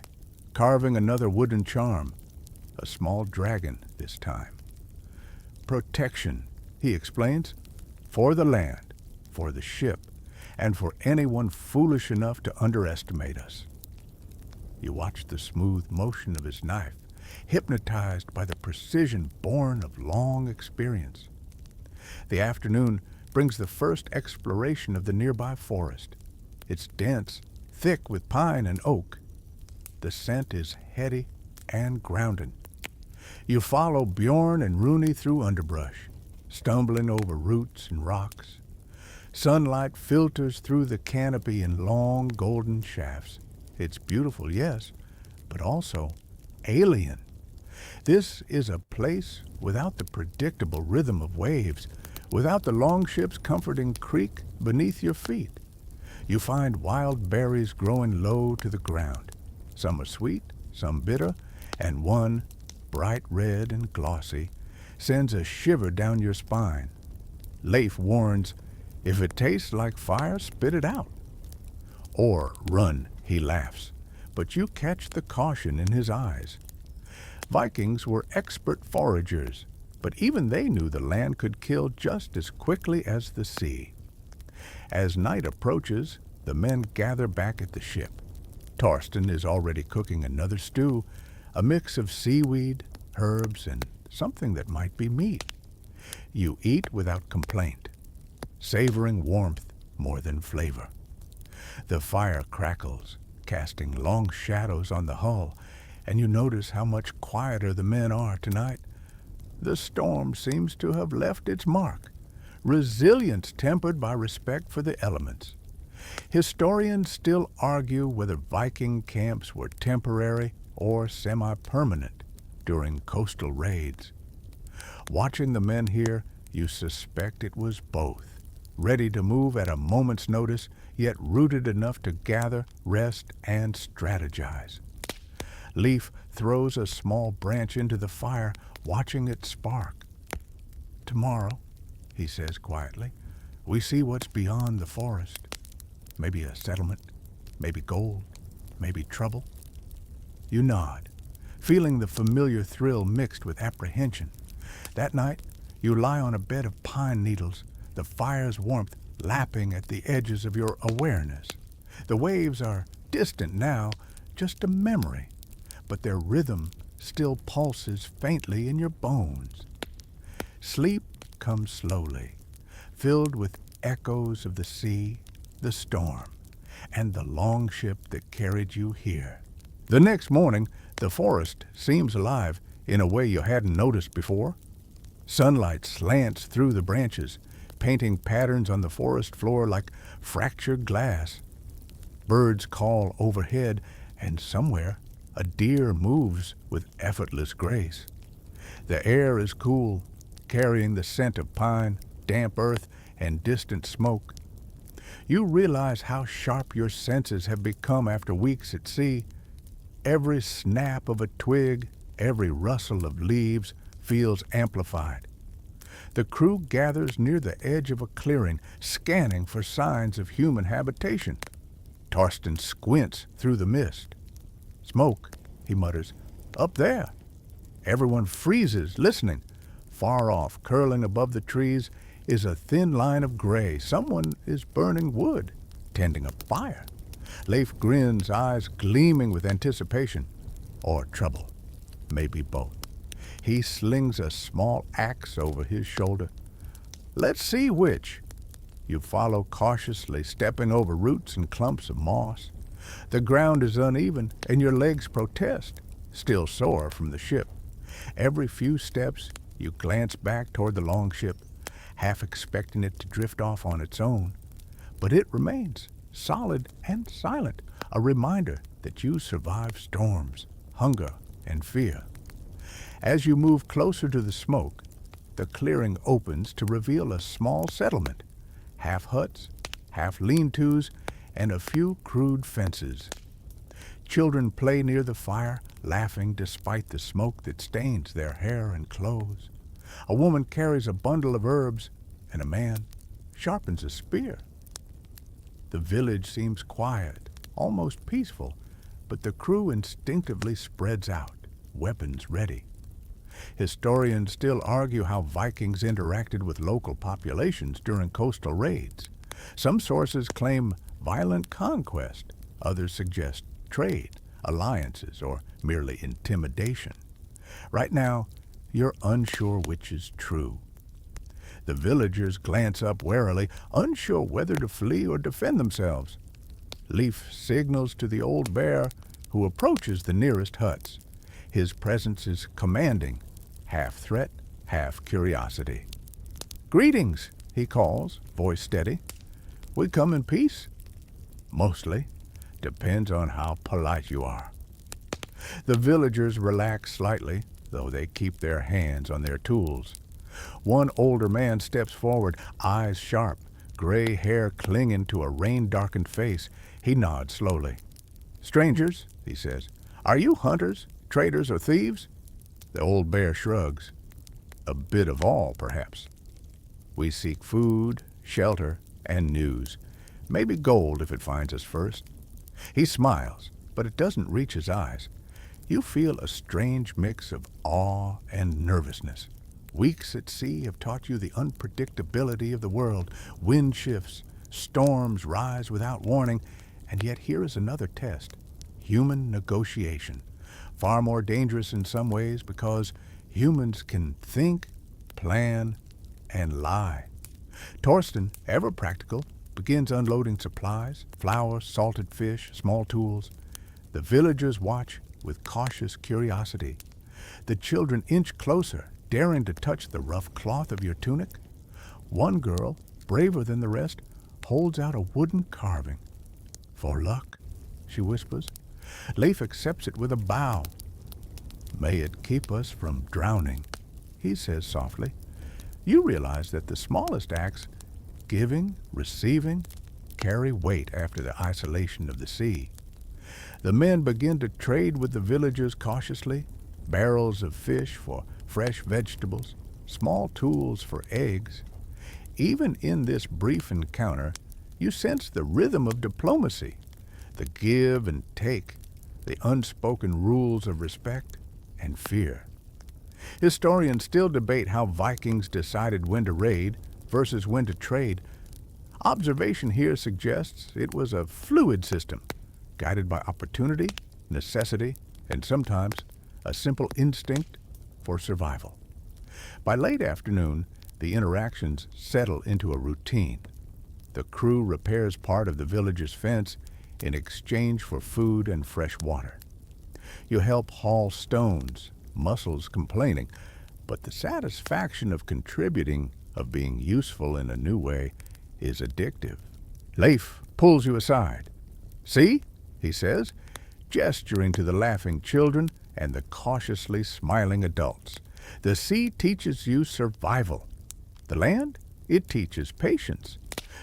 carving another wooden charm, a small dragon this time. Protection, he explains, for the land, for the ship, and for anyone foolish enough to underestimate us. You watch the smooth motion of his knife, hypnotized by the precision born of long experience. The afternoon brings the first exploration of the nearby forest. It's dense, thick with pine and oak. The scent is heady and grounded. You follow Bjorn and Rooney through underbrush, stumbling over roots and rocks. Sunlight filters through the canopy in long golden shafts. It's beautiful, yes, but also alien. This is a place without the predictable rhythm of waves, without the longship's comforting creak beneath your feet. You find wild berries growing low to the ground. Some are sweet, some bitter, and one, bright red and glossy, sends a shiver down your spine. Leif warns, "If it tastes like fire, spit it out." Or run, he laughs, but you catch the caution in his eyes. Vikings were expert foragers, but even they knew the land could kill just as quickly as the sea. As night approaches, the men gather back at the ship. Torsten is already cooking another stew, a mix of seaweed, herbs, and something that might be meat. You eat without complaint, savoring warmth more than flavor. The fire crackles, casting long shadows on the hull, and you notice how much quieter the men are tonight. The storm seems to have left its mark, resilience tempered by respect for the elements. Historians still argue whether Viking camps were temporary or semi-permanent during coastal raids. Watching the men here, you suspect it was both, ready to move at a moment's notice, yet rooted enough to gather, rest, and strategize. Leif throws a small branch into the fire, watching it spark. "Tomorrow," he says quietly, "we see what's beyond the forest. Maybe a settlement, maybe gold, maybe trouble." You nod, feeling the familiar thrill mixed with apprehension. That night, you lie on a bed of pine needles, the fire's warmth lapping at the edges of your awareness. The waves are distant now, just a memory, but their rhythm still pulses faintly in your bones. Sleep comes slowly, filled with echoes of the sea, the storm, and the longship that carried you here. The next morning, the forest seems alive in a way you hadn't noticed before. Sunlight slants through the branches, painting patterns on the forest floor like fractured glass. Birds call overhead, and somewhere a deer moves with effortless grace. The air is cool, carrying the scent of pine, damp earth, and distant smoke. You realize how sharp your senses have become after weeks at sea. Every snap of a twig, every rustle of leaves feels amplified. The crew gathers near the edge of a clearing, scanning for signs of human habitation. Torsten squints through the mist. "Smoke," he mutters. "Up there." Everyone freezes, listening. Far off, curling above the trees, is a thin line of gray. Someone is burning wood, tending a fire. Leif grins, eyes gleaming with anticipation. Or trouble. Maybe both. He slings a small axe over his shoulder. "Let's see which." You follow cautiously, stepping over roots and clumps of moss. The ground is uneven, and your legs protest, still sore from the ship. Every few steps, you glance back toward the longship, half expecting it to drift off on its own. But it remains, solid and silent, a reminder that you survived storms, hunger, and fear. As you move closer to the smoke, the clearing opens to reveal a small settlement, half huts, half lean-tos, and a few crude fences. Children play near the fire, laughing despite the smoke that stains their hair and clothes. A woman carries a bundle of herbs, and a man sharpens a spear. The village seems quiet, almost peaceful, but the crew instinctively spreads out, weapons ready. Historians still argue how Vikings interacted with local populations during coastal raids. Some sources claim violent conquest, others suggest trade, alliances, or merely intimidation. Right now, you're unsure which is true. The villagers glance up warily, unsure whether to flee or defend themselves. Leif signals to the old bear, who approaches the nearest huts. His presence is commanding, half threat, half curiosity. "Greetings," he calls, voice steady. "We come in peace?" "Mostly. Depends on how polite you are." The villagers relax slightly, though they keep their hands on their tools. One older man steps forward, eyes sharp, gray hair clinging to a rain-darkened face. He nods slowly. "Strangers," he says, "are you hunters, traders, or thieves?" The old bear shrugs. "A bit of all, perhaps. We seek food, shelter, and news. Maybe gold if it finds us first." He smiles, but it doesn't reach his eyes. You feel a strange mix of awe and nervousness. Weeks at sea have taught you the unpredictability of the world. Wind shifts, storms rise without warning, and yet here is another test. Human negotiation. Far more dangerous in some ways because humans can think, plan, and lie. Torsten, ever practical, begins unloading supplies, flour, salted fish, small tools. The villagers watch with cautious curiosity. The children inch closer, daring to touch the rough cloth of your tunic. One girl, braver than the rest, holds out a wooden carving. "For luck," she whispers. Leif accepts it with a bow. "May it keep us from drowning," he says softly. You realize that the smallest acts, giving, receiving, carry weight after the isolation of the sea. The men begin to trade with the villagers cautiously, barrels of fish for fresh vegetables, small tools for eggs. Even in this brief encounter, you sense the rhythm of diplomacy, the give and take, the unspoken rules of respect and fear. Historians still debate how Vikings decided when to raid versus when to trade. Observation here suggests it was a fluid system, guided by opportunity, necessity, and sometimes a simple instinct for survival. By late afternoon, the interactions settle into a routine. The crew repairs part of the village's fence in exchange for food and fresh water. You help haul stones, muscles complaining, but the satisfaction of contributing, of being useful in a new way, is addictive. Leif pulls you aside. "See?" he says, gesturing to the laughing children and the cautiously smiling adults. The sea teaches you survival. The land, it teaches patience.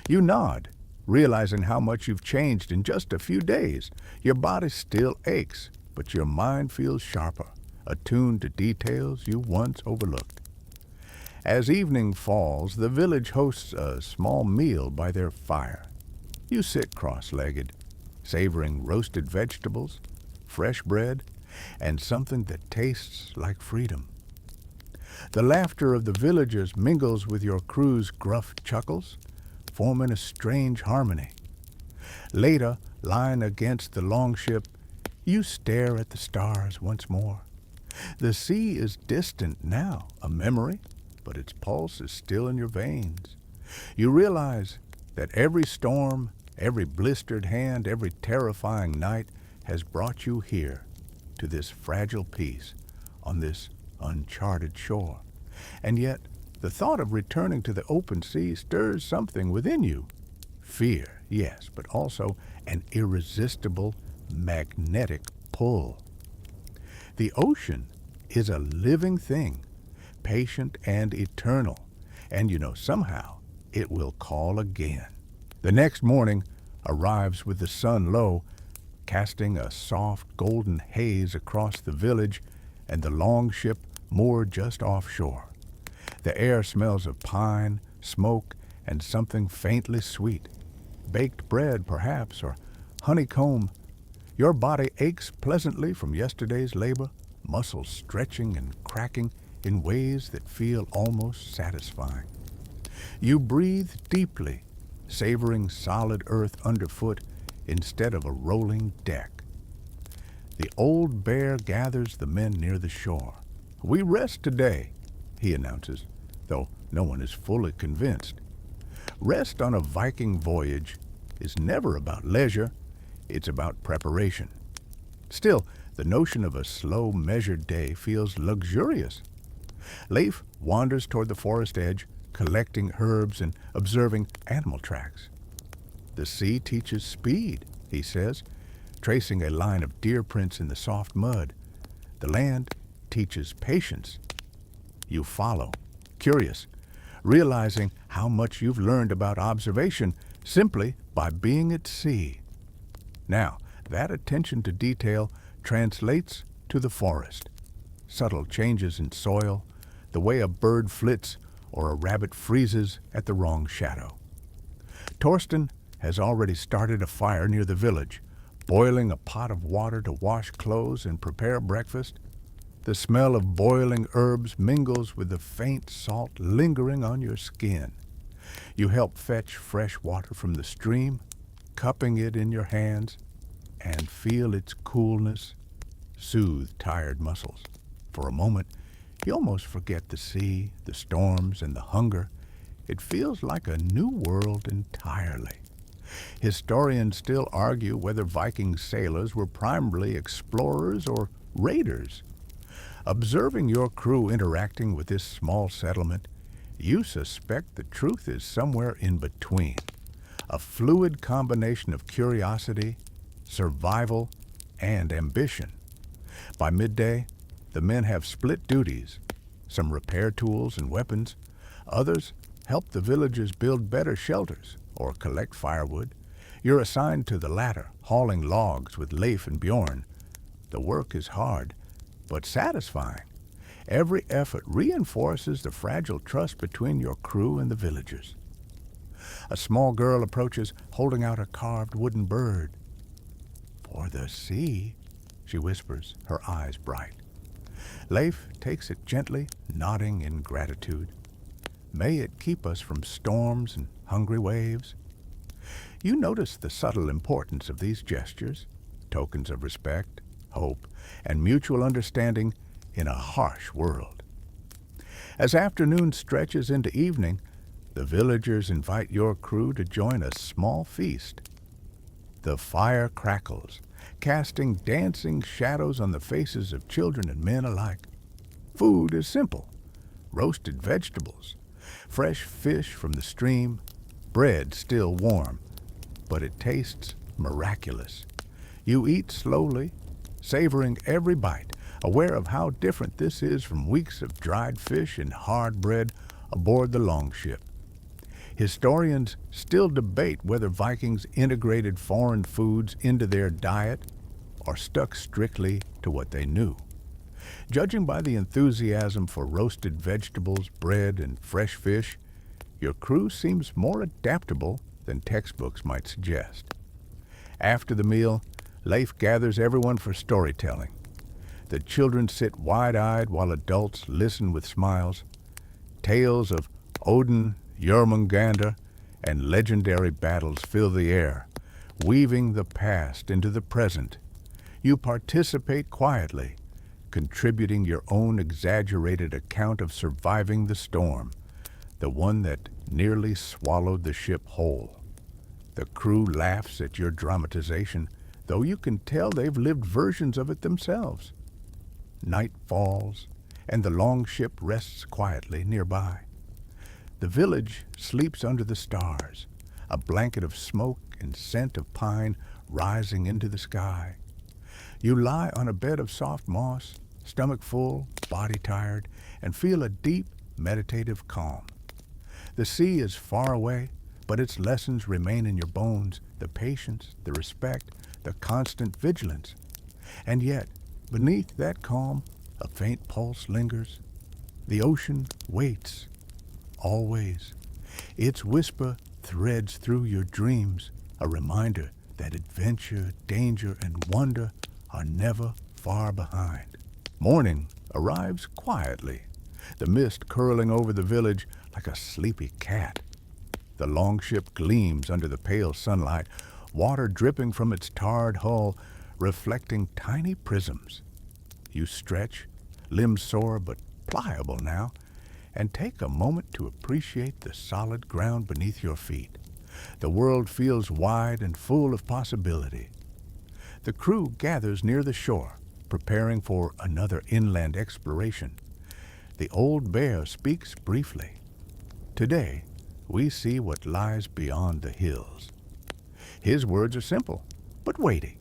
You nod, realizing how much you've changed in just a few days. Your body still aches, but your mind feels sharper, attuned to details you once overlooked. As evening falls, the village hosts a small meal by their fire. You sit cross-legged, savoring roasted vegetables, fresh bread, and something that tastes like freedom. The laughter of the villagers mingles with your crew's gruff chuckles, forming a strange harmony. Later, lying against the longship, you stare at the stars once more. The sea is distant now, a memory, but its pulse is still in your veins. You realize that every storm, every blistered hand, every terrifying night has brought you here, to this fragile peace, on this uncharted shore. And yet, the thought of returning to the open sea stirs something within you. Fear, yes, but also an irresistible magnetic pull. The ocean is a living thing, patient and eternal, and somehow it will call again. The next morning arrives with the sun low, casting a soft golden haze across the village and the longship moored just offshore. The air smells of pine, smoke, and something faintly sweet. Baked bread, perhaps, or honeycomb. Your body aches pleasantly from yesterday's labor, muscles stretching and cracking in ways that feel almost satisfying. You breathe deeply, savoring solid earth underfoot instead of a rolling deck. The old bear gathers the men near the shore. "We rest today," he announces, though no one is fully convinced. Rest on a Viking voyage is never about leisure, it's about preparation. Still, the notion of a slow, measured day feels luxurious. Leif wanders toward the forest edge, collecting herbs and observing animal tracks. "The sea teaches speed," he says, tracing a line of deer prints in the soft mud. "The land teaches patience." You follow, curious, realizing how much you've learned about observation simply by being at sea. Now, that attention to detail translates to the forest. Subtle changes in soil, the way a bird flits or a rabbit freezes at the wrong shadow. Torsten has already started a fire near the village, boiling a pot of water to wash clothes and prepare breakfast. The smell of boiling herbs mingles with the faint salt lingering on your skin. You help fetch fresh water from the stream, cupping it in your hands, and feel its coolness soothe tired muscles. For a moment, you almost forget the sea, the storms, and the hunger. It feels like a new world entirely. Historians still argue whether Viking sailors were primarily explorers or raiders. Observing your crew interacting with this small settlement, you suspect the truth is somewhere in between. A fluid combination of curiosity, survival, and ambition. By midday, the men have split duties. Some repair tools and weapons. Others help the villagers build better shelters or collect firewood. You're assigned to the latter, hauling logs with Leif and Bjorn. The work is hard, but satisfying. Every effort reinforces the fragile trust between your crew and the villagers. A small girl approaches, holding out a carved wooden bird. "For the sea," she whispers, her eyes bright. Leif takes it gently, nodding in gratitude. "May it keep us from storms and hungry waves." You notice the subtle importance of these gestures, tokens of respect, hope, and mutual understanding in a harsh world. As afternoon stretches into evening, the villagers invite your crew to join a small feast. The fire crackles, casting dancing shadows on the faces of children and men alike. Food is simple: roasted vegetables, fresh fish from the stream, bread still warm, but it tastes miraculous. You eat slowly, savoring every bite, aware of how different this is from weeks of dried fish and hard bread aboard the longship. Historians still debate whether Vikings integrated foreign foods into their diet or stuck strictly to what they knew. Judging by the enthusiasm for roasted vegetables, bread, and fresh fish, your crew seems more adaptable than textbooks might suggest. After the meal, Leif gathers everyone for storytelling. The children sit wide-eyed while adults listen with smiles. Tales of Odin, Jormungandr, and legendary battles fill the air, weaving the past into the present. You participate quietly, contributing your own exaggerated account of surviving the storm, the one that nearly swallowed the ship whole. The crew laughs at your dramatization, though you can tell they've lived versions of it themselves. Night falls, and the longship rests quietly nearby. The village sleeps under the stars, a blanket of smoke and scent of pine rising into the sky. You lie on a bed of soft moss, stomach full, body tired, and feel a deep, meditative calm. The sea is far away, but its lessons remain in your bones, the patience, the respect, the constant vigilance. And yet, beneath that calm, a faint pulse lingers. The ocean waits, always. Its whisper threads through your dreams, a reminder that adventure, danger, and wonder are never far behind. Morning arrives quietly, the mist curling over the village like a sleepy cat. The longship gleams under the pale sunlight, water dripping from its tarred hull, reflecting tiny prisms. You stretch, limbs sore but pliable now, and take a moment to appreciate the solid ground beneath your feet. The world feels wide and full of possibility. The crew gathers near the shore, preparing for another inland exploration. The old bear speaks briefly. Today, we see what lies beyond the hills. His words are simple, but weighty.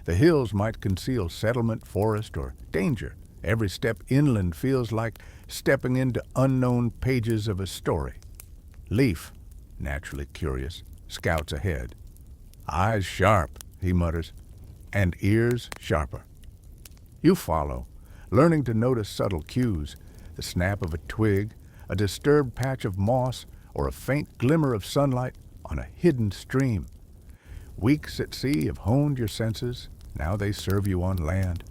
The hills might conceal settlement, forest, or danger. Every step inland feels like stepping into unknown pages of a story. Leif, naturally curious, scouts ahead. Eyes sharp, he mutters, and ears sharper. You follow, learning to notice subtle cues, the snap of a twig, a disturbed patch of moss, or a faint glimmer of sunlight on a hidden stream. Weeks at sea have honed your senses, now they serve you on land.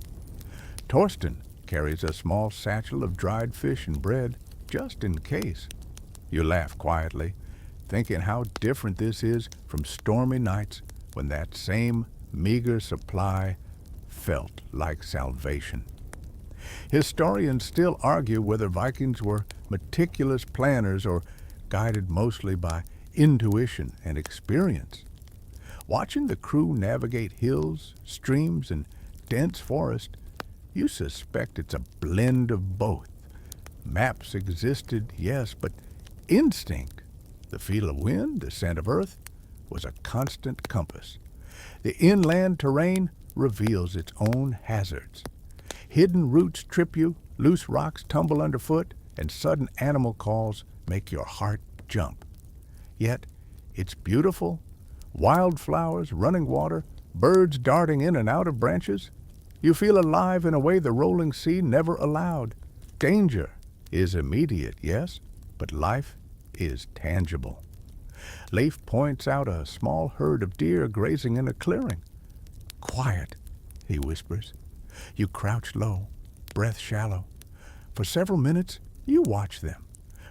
Torsten carries a small satchel of dried fish and bread, just in case. You laugh quietly, thinking how different this is from stormy nights when that same meager supply felt like salvation. Historians still argue whether Vikings were meticulous planners or guided mostly by intuition and experience. Watching the crew navigate hills, streams, and dense forest, you suspect it's a blend of both. Maps existed, yes, but instinct, the feel of wind, the scent of earth, was a constant compass. The inland terrain reveals its own hazards. Hidden roots trip you, loose rocks tumble underfoot, and sudden animal calls make your heart jump. Yet, it's beautiful. Wildflowers, running water, birds darting in and out of branches. You feel alive in a way the rolling sea never allowed. Danger is immediate, yes, but life is tangible. Leif points out a small herd of deer grazing in a clearing. Quiet, he whispers. You crouch low, breath shallow. For several minutes, you watch them,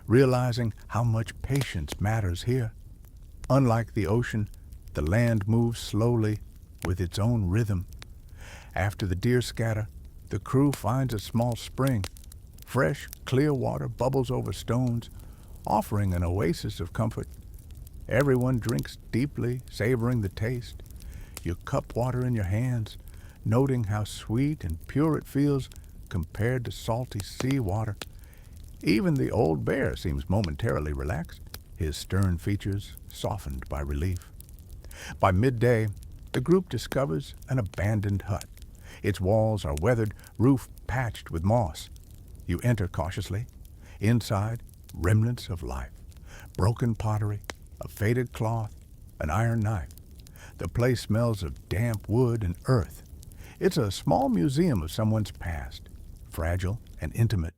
realizing how much patience matters here. Unlike the ocean, the land moves slowly with its own rhythm. After the deer scatter, the crew finds a small spring. Fresh, clear water bubbles over stones, offering an oasis of comfort. Everyone drinks deeply, savoring the taste. You cup water in your hands, noting how sweet and pure it feels compared to salty sea water. Even the old bear seems momentarily relaxed, his stern features softened by relief. By midday, the group discovers an abandoned hut. Its walls are weathered, roof patched with moss. You enter cautiously. Inside, remnants of life. Broken pottery, a faded cloth, an iron knife. The place smells of damp wood and earth. It's a small museum of someone's past, fragile and intimate.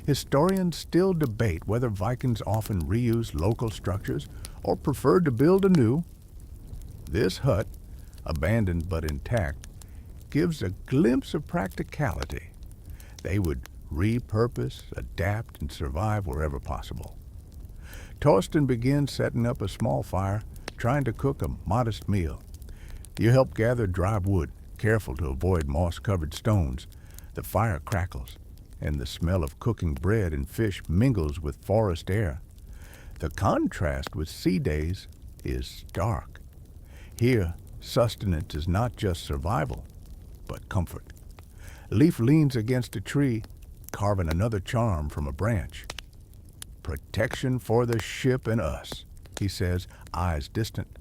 Historians still debate whether Vikings often reused local structures or preferred to build anew. This hut, abandoned but intact, gives a glimpse of practicality. They would repurpose, adapt, and survive wherever possible. Torsten begins setting up a small fire, trying to cook a modest meal. You help gather dry wood, careful to avoid moss-covered stones. The fire crackles, and the smell of cooking bread and fish mingles with forest air. The contrast with sea days is stark. Here, sustenance is not just survival, but comfort. Leaf leans against a tree, carving another charm from a branch. Protection for the ship and us, he says, eyes distant.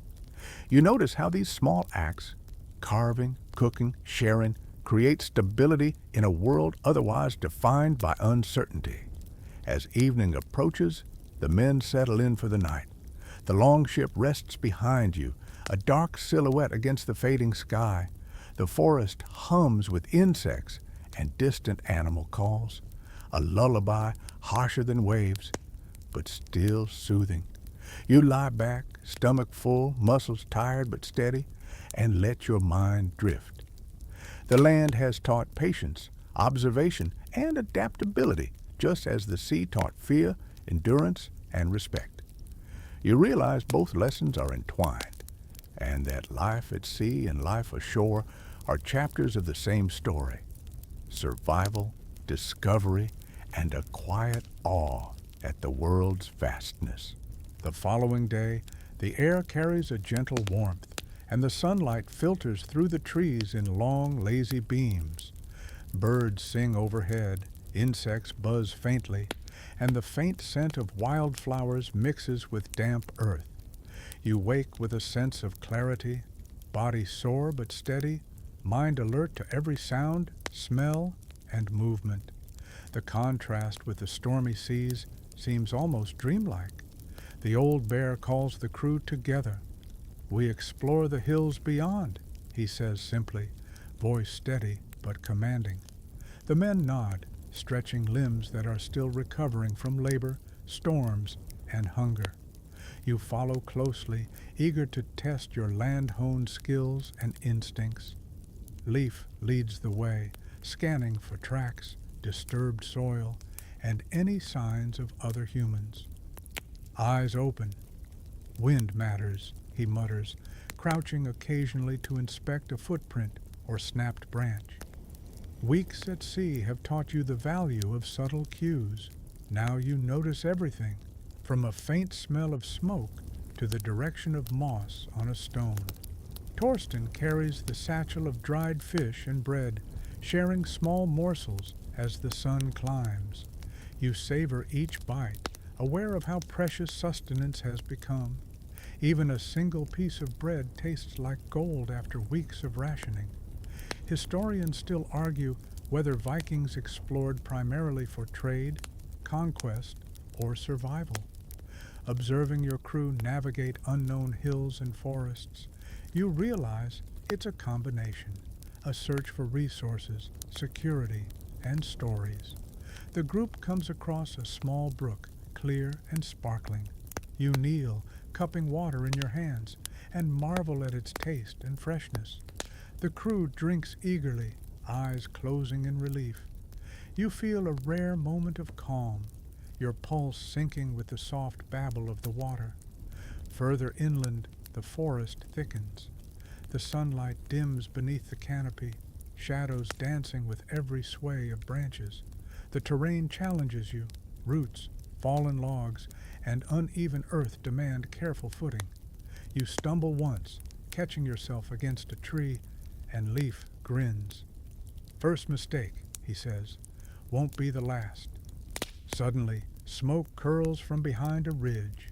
You notice how these small acts, carving, cooking, sharing, create stability in a world otherwise defined by uncertainty. As evening approaches, the men settle in for the night. The longship rests behind you, a dark silhouette against the fading sky. The forest hums with insects and distant animal calls, a lullaby harsher than waves, but still soothing. You lie back, stomach full, muscles tired but steady, and let your mind drift. The land has taught patience, observation, and adaptability, just as the sea taught fear, endurance, and respect. You realize both lessons are entwined, and that life at sea and life ashore are chapters of the same story: survival, discovery, and a quiet awe at the world's vastness. The following day, the air carries a gentle warmth, and the sunlight filters through the trees in long, lazy beams. Birds sing overhead, insects buzz faintly, and the faint scent of wildflowers mixes with damp earth. You wake with a sense of clarity, body sore but steady, mind alert to every sound, smell, and movement. The contrast with the stormy seas seems almost dreamlike. The old bear calls the crew together. "We explore the hills beyond," he says simply, voice steady but commanding. The men nod, stretching limbs that are still recovering from labor, storms, and hunger. You follow closely, eager to test your land-honed skills and instincts. Leaf leads the way, scanning for tracks, disturbed soil, and any signs of other humans. Eyes open. "Wind matters," he mutters, crouching occasionally to inspect a footprint or snapped branch. Weeks at sea have taught you the value of subtle cues. Now you notice everything, from a faint smell of smoke to the direction of moss on a stone. Torsten carries the satchel of dried fish and bread, sharing small morsels as the sun climbs. You savor each bite, aware of how precious sustenance has become. Even a single piece of bread tastes like gold after weeks of rationing. Historians still argue whether Vikings explored primarily for trade, conquest, or survival. Observing your crew navigate unknown hills and forests, you realize it's a combination, a search for resources, security, and stories. The group comes across a small brook, clear and sparkling. You kneel, cupping water in your hands, and marvel at its taste and freshness. The crew drinks eagerly, eyes closing in relief. You feel a rare moment of calm, your pulse syncing with the soft babble of the water. Further inland, the forest thickens. The sunlight dims beneath the canopy, shadows dancing with every sway of branches. The terrain challenges you. Roots, fallen logs, and uneven earth demand careful footing. You stumble once, catching yourself against a tree, and Leaf grins. "First mistake," he says, "won't be the last." Suddenly, smoke curls from behind a ridge.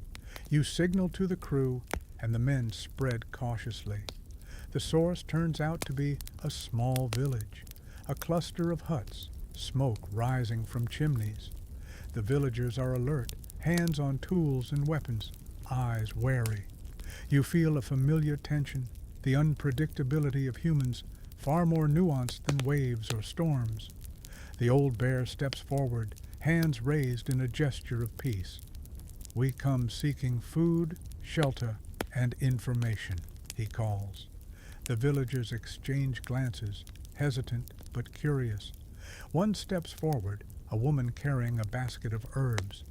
You signal to the crew, and the men spread cautiously. The source turns out to be a small village, a cluster of huts, smoke rising from chimneys. The villagers are alert, hands on tools and weapons, eyes wary. You feel a familiar tension, the unpredictability of humans, far more nuanced than waves or storms. The old bear steps forward, hands raised in a gesture of peace. "We come seeking food, shelter, and information," he calls. The villagers exchange glances, hesitant but curious. One steps forward, a woman carrying a basket of herbs.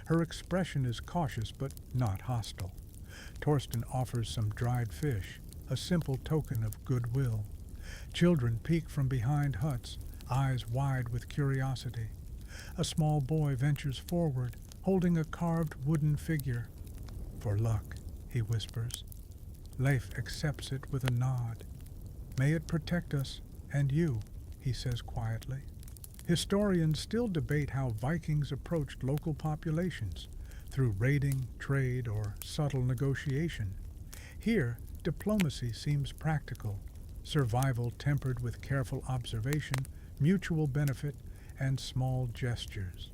Her expression is cautious but not hostile. Torsten offers some dried fish, a simple token of goodwill. Children peek from behind huts, eyes wide with curiosity. A small boy ventures forward, holding a carved wooden figure. "For luck," he whispers. Leif accepts it with a nod. "May it protect us, and you," he says quietly. Historians still debate how Vikings approached local populations, through raiding, trade, or subtle negotiation. Here, diplomacy seems practical, survival tempered with careful observation, mutual benefit, and small gestures.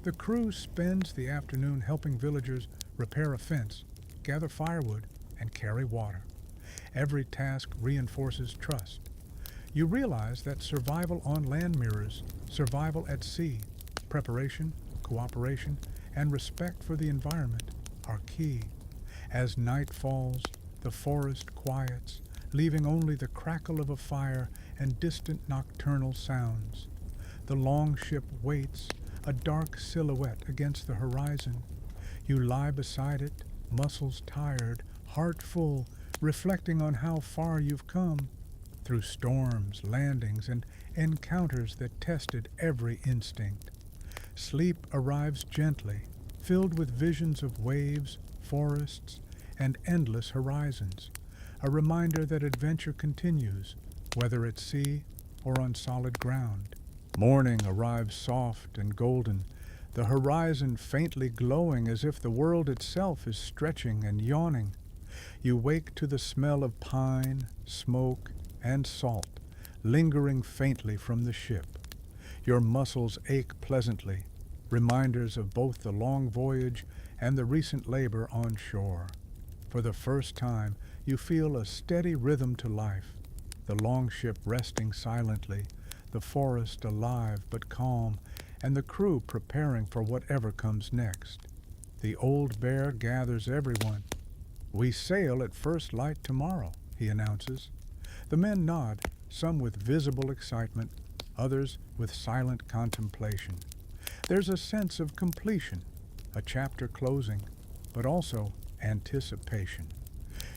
The crew spends the afternoon helping villagers repair a fence, gather firewood, and carry water. Every task reinforces trust. You realize that survival on land mirrors survival at sea. Preparation, cooperation, and respect for the environment are key. As night falls, the forest quiets, leaving only the crackle of a fire and distant nocturnal sounds. The longship waits, a dark silhouette against the horizon. You lie beside it, muscles tired, heart full, reflecting on how far you've come, through storms, landings, and encounters that tested every instinct. Sleep arrives gently, filled with visions of waves, forests, and endless horizons, a reminder that adventure continues, whether at sea or on solid ground. Morning arrives soft and golden, the horizon faintly glowing as if the world itself is stretching and yawning. You wake to the smell of pine, smoke, and salt, lingering faintly from the ship. Your muscles ache pleasantly, reminders of both the long voyage and the recent labor on shore. For the first time, you feel a steady rhythm to life, the longship resting silently, the forest alive but calm, and the crew preparing for whatever comes next. The old bear gathers everyone. "We sail at first light tomorrow," he announces. The men nod, some with visible excitement, others with silent contemplation. There's a sense of completion, a chapter closing, but also anticipation.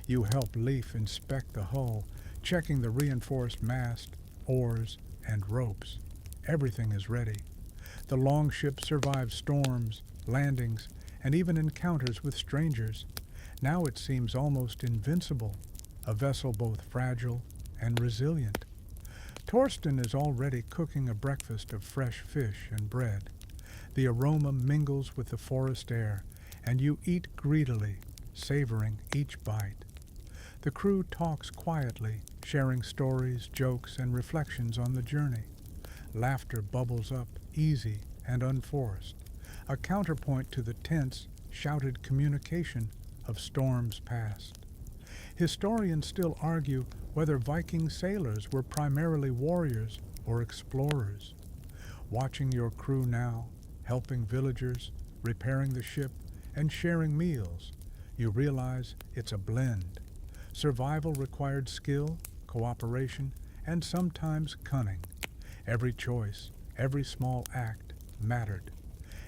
You help Leif inspect the hull, checking the reinforced mast, oars, and ropes. Everything is ready. The longship survives storms, landings, and even encounters with strangers. Now it seems almost invincible, a vessel both fragile and resilient. Torsten is already cooking a breakfast of fresh fish and bread. The aroma mingles with the forest air, and you eat greedily, savoring each bite. The crew talks quietly, sharing stories, jokes, and reflections on the journey. Laughter bubbles up, easy and unforced, a counterpoint to the tense, shouted communication of storms past. Historians still argue whether Viking sailors were primarily warriors or explorers. Watching your crew now, helping villagers, repairing the ship, and sharing meals, you realize it's a blend. Survival required skill, cooperation, and sometimes cunning. Every choice, every small act mattered.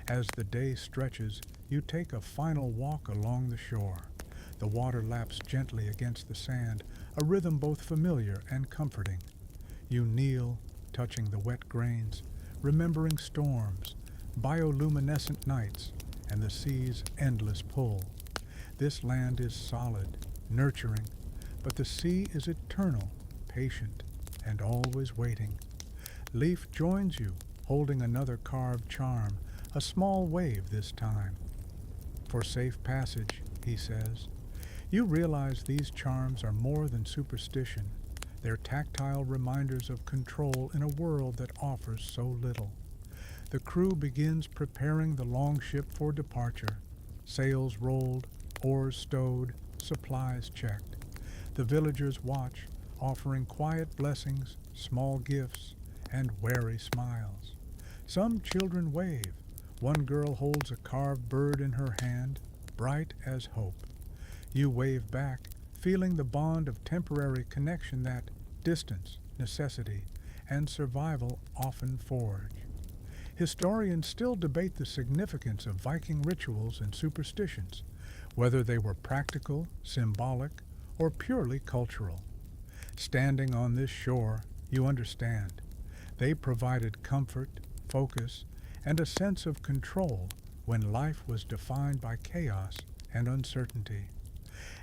As the day stretches, you take a final walk along the shore. The water laps gently against the sand, a rhythm both familiar and comforting. You kneel, touching the wet grains, remembering storms, bioluminescent nights, and the sea's endless pull. This land is solid, nurturing, but the sea is eternal, patient, and always waiting. Leif joins you, holding another carved charm, a small wave this time. "For safe passage," he says. You realize these charms are more than superstition. They're tactile reminders of control in a world that offers so little. The crew begins preparing the longship for departure. Sails rolled, oars stowed, supplies checked. The villagers watch, offering quiet blessings, small gifts, and wary smiles. Some children wave. One girl holds a carved bird in her hand, bright as hope. You wave back, feeling the bond of temporary connection that distance, necessity, and survival often forge. Historians still debate the significance of Viking rituals and superstitions, whether they were practical, symbolic, or purely cultural. Standing on this shore, you understand. They provided comfort, focus, and a sense of control when life was defined by chaos and uncertainty.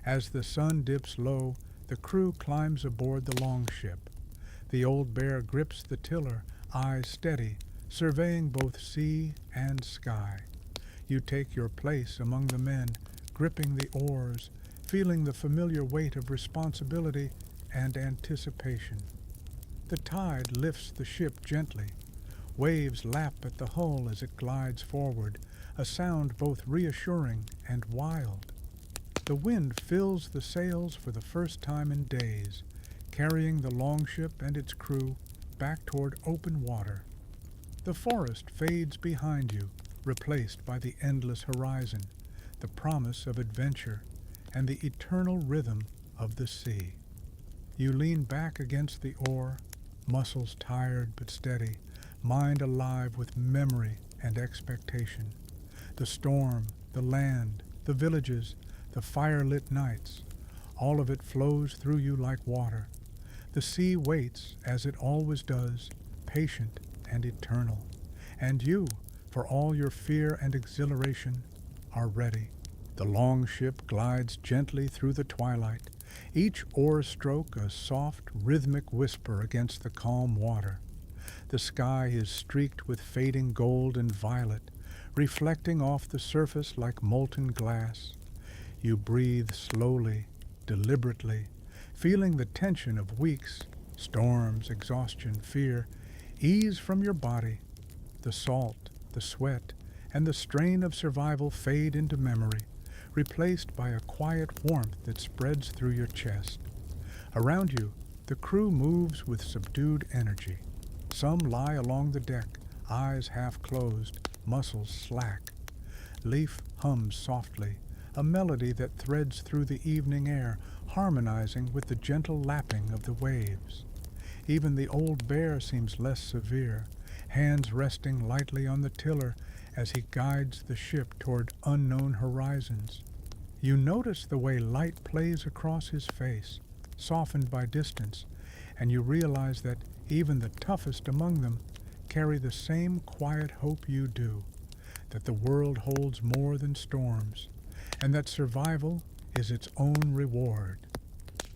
As the sun dips low, the crew climbs aboard the longship. The old bear grips the tiller, eyes steady, surveying both sea and sky. You take your place among the men, gripping the oars, feeling the familiar weight of responsibility and anticipation. The tide lifts the ship gently. Waves lap at the hull as it glides forward, a sound both reassuring and wild. The wind fills the sails for the first time in days, carrying the longship and its crew back toward open water. The forest fades behind you, replaced by the endless horizon, the promise of adventure, and the eternal rhythm of the sea. You lean back against the oar, muscles tired but steady, mind alive with memory and expectation. The storm, the land, the villages, the fire-lit nights, all of it flows through you like water. The sea waits, as it always does, patient and eternal. And you, for all your fear and exhilaration, are ready. The longship glides gently through the twilight, each oar stroke a soft, rhythmic whisper against the calm water. The sky is streaked with fading gold and violet, reflecting off the surface like molten glass. You breathe slowly, deliberately, feeling the tension of weeks, storms, exhaustion, fear, ease from your body. The salt, the sweat, and the strain of survival fade into memory, replaced by a quiet warmth that spreads through your chest. Around you, the crew moves with subdued energy. Some lie along the deck, eyes half closed, muscles slack. Leaf hums softly, a melody that threads through the evening air, harmonizing with the gentle lapping of the waves. Even the old bear seems less severe, hands resting lightly on the tiller as he guides the ship toward unknown horizons. You notice the way light plays across his face, softened by distance, and you realize that even the toughest among them carry the same quiet hope you do, that the world holds more than storms, and that survival is its own reward.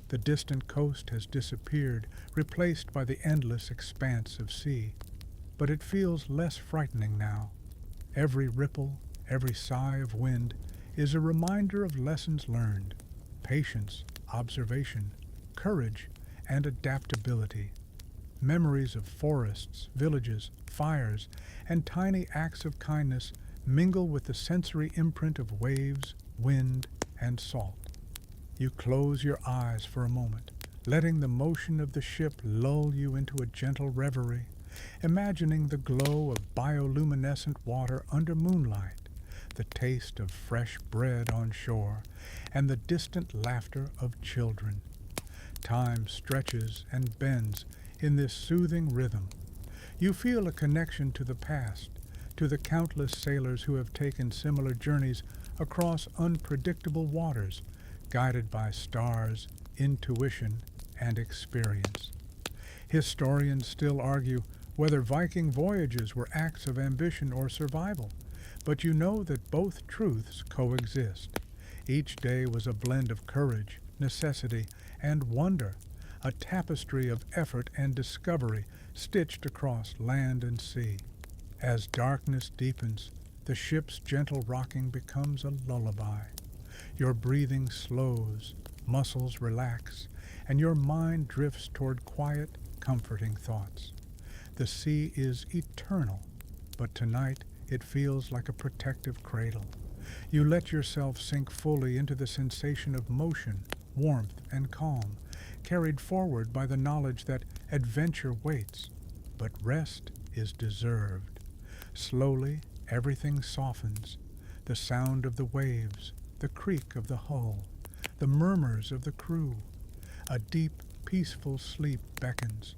The distant coast has disappeared, replaced by the endless expanse of sea, but it feels less frightening now. Every ripple, every sigh of wind is a reminder of lessons learned, patience, observation, courage, and adaptability. Memories of forests, villages, fires, and tiny acts of kindness mingle with the sensory imprint of waves, wind, and salt. You close your eyes for a moment, letting the motion of the ship lull you into a gentle reverie, imagining the glow of bioluminescent water under moonlight, the taste of fresh bread on shore, and the distant laughter of children. Time stretches and bends in this soothing rhythm. You feel a connection to the past, to the countless sailors who have taken similar journeys across unpredictable waters, guided by stars, intuition, and experience. Historians still argue whether Viking voyages were acts of ambition or survival, but you know that both truths coexist. Each day was a blend of courage, necessity, and wonder, a tapestry of effort and discovery stitched across land and sea. As darkness deepens, the ship's gentle rocking becomes a lullaby. Your breathing slows, muscles relax, and your mind drifts toward quiet, comforting thoughts. The sea is eternal, but tonight it feels like a protective cradle. You let yourself sink fully into the sensation of motion, warmth, and calm, carried forward by the knowledge that adventure waits, but rest is deserved. Slowly, everything softens. The sound of the waves, the creak of the hull, the murmurs of the crew. A deep, peaceful sleep beckons,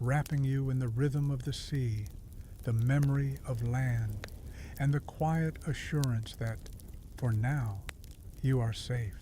wrapping you in the rhythm of the sea, the memory of land, and the quiet assurance that, for now, you are safe.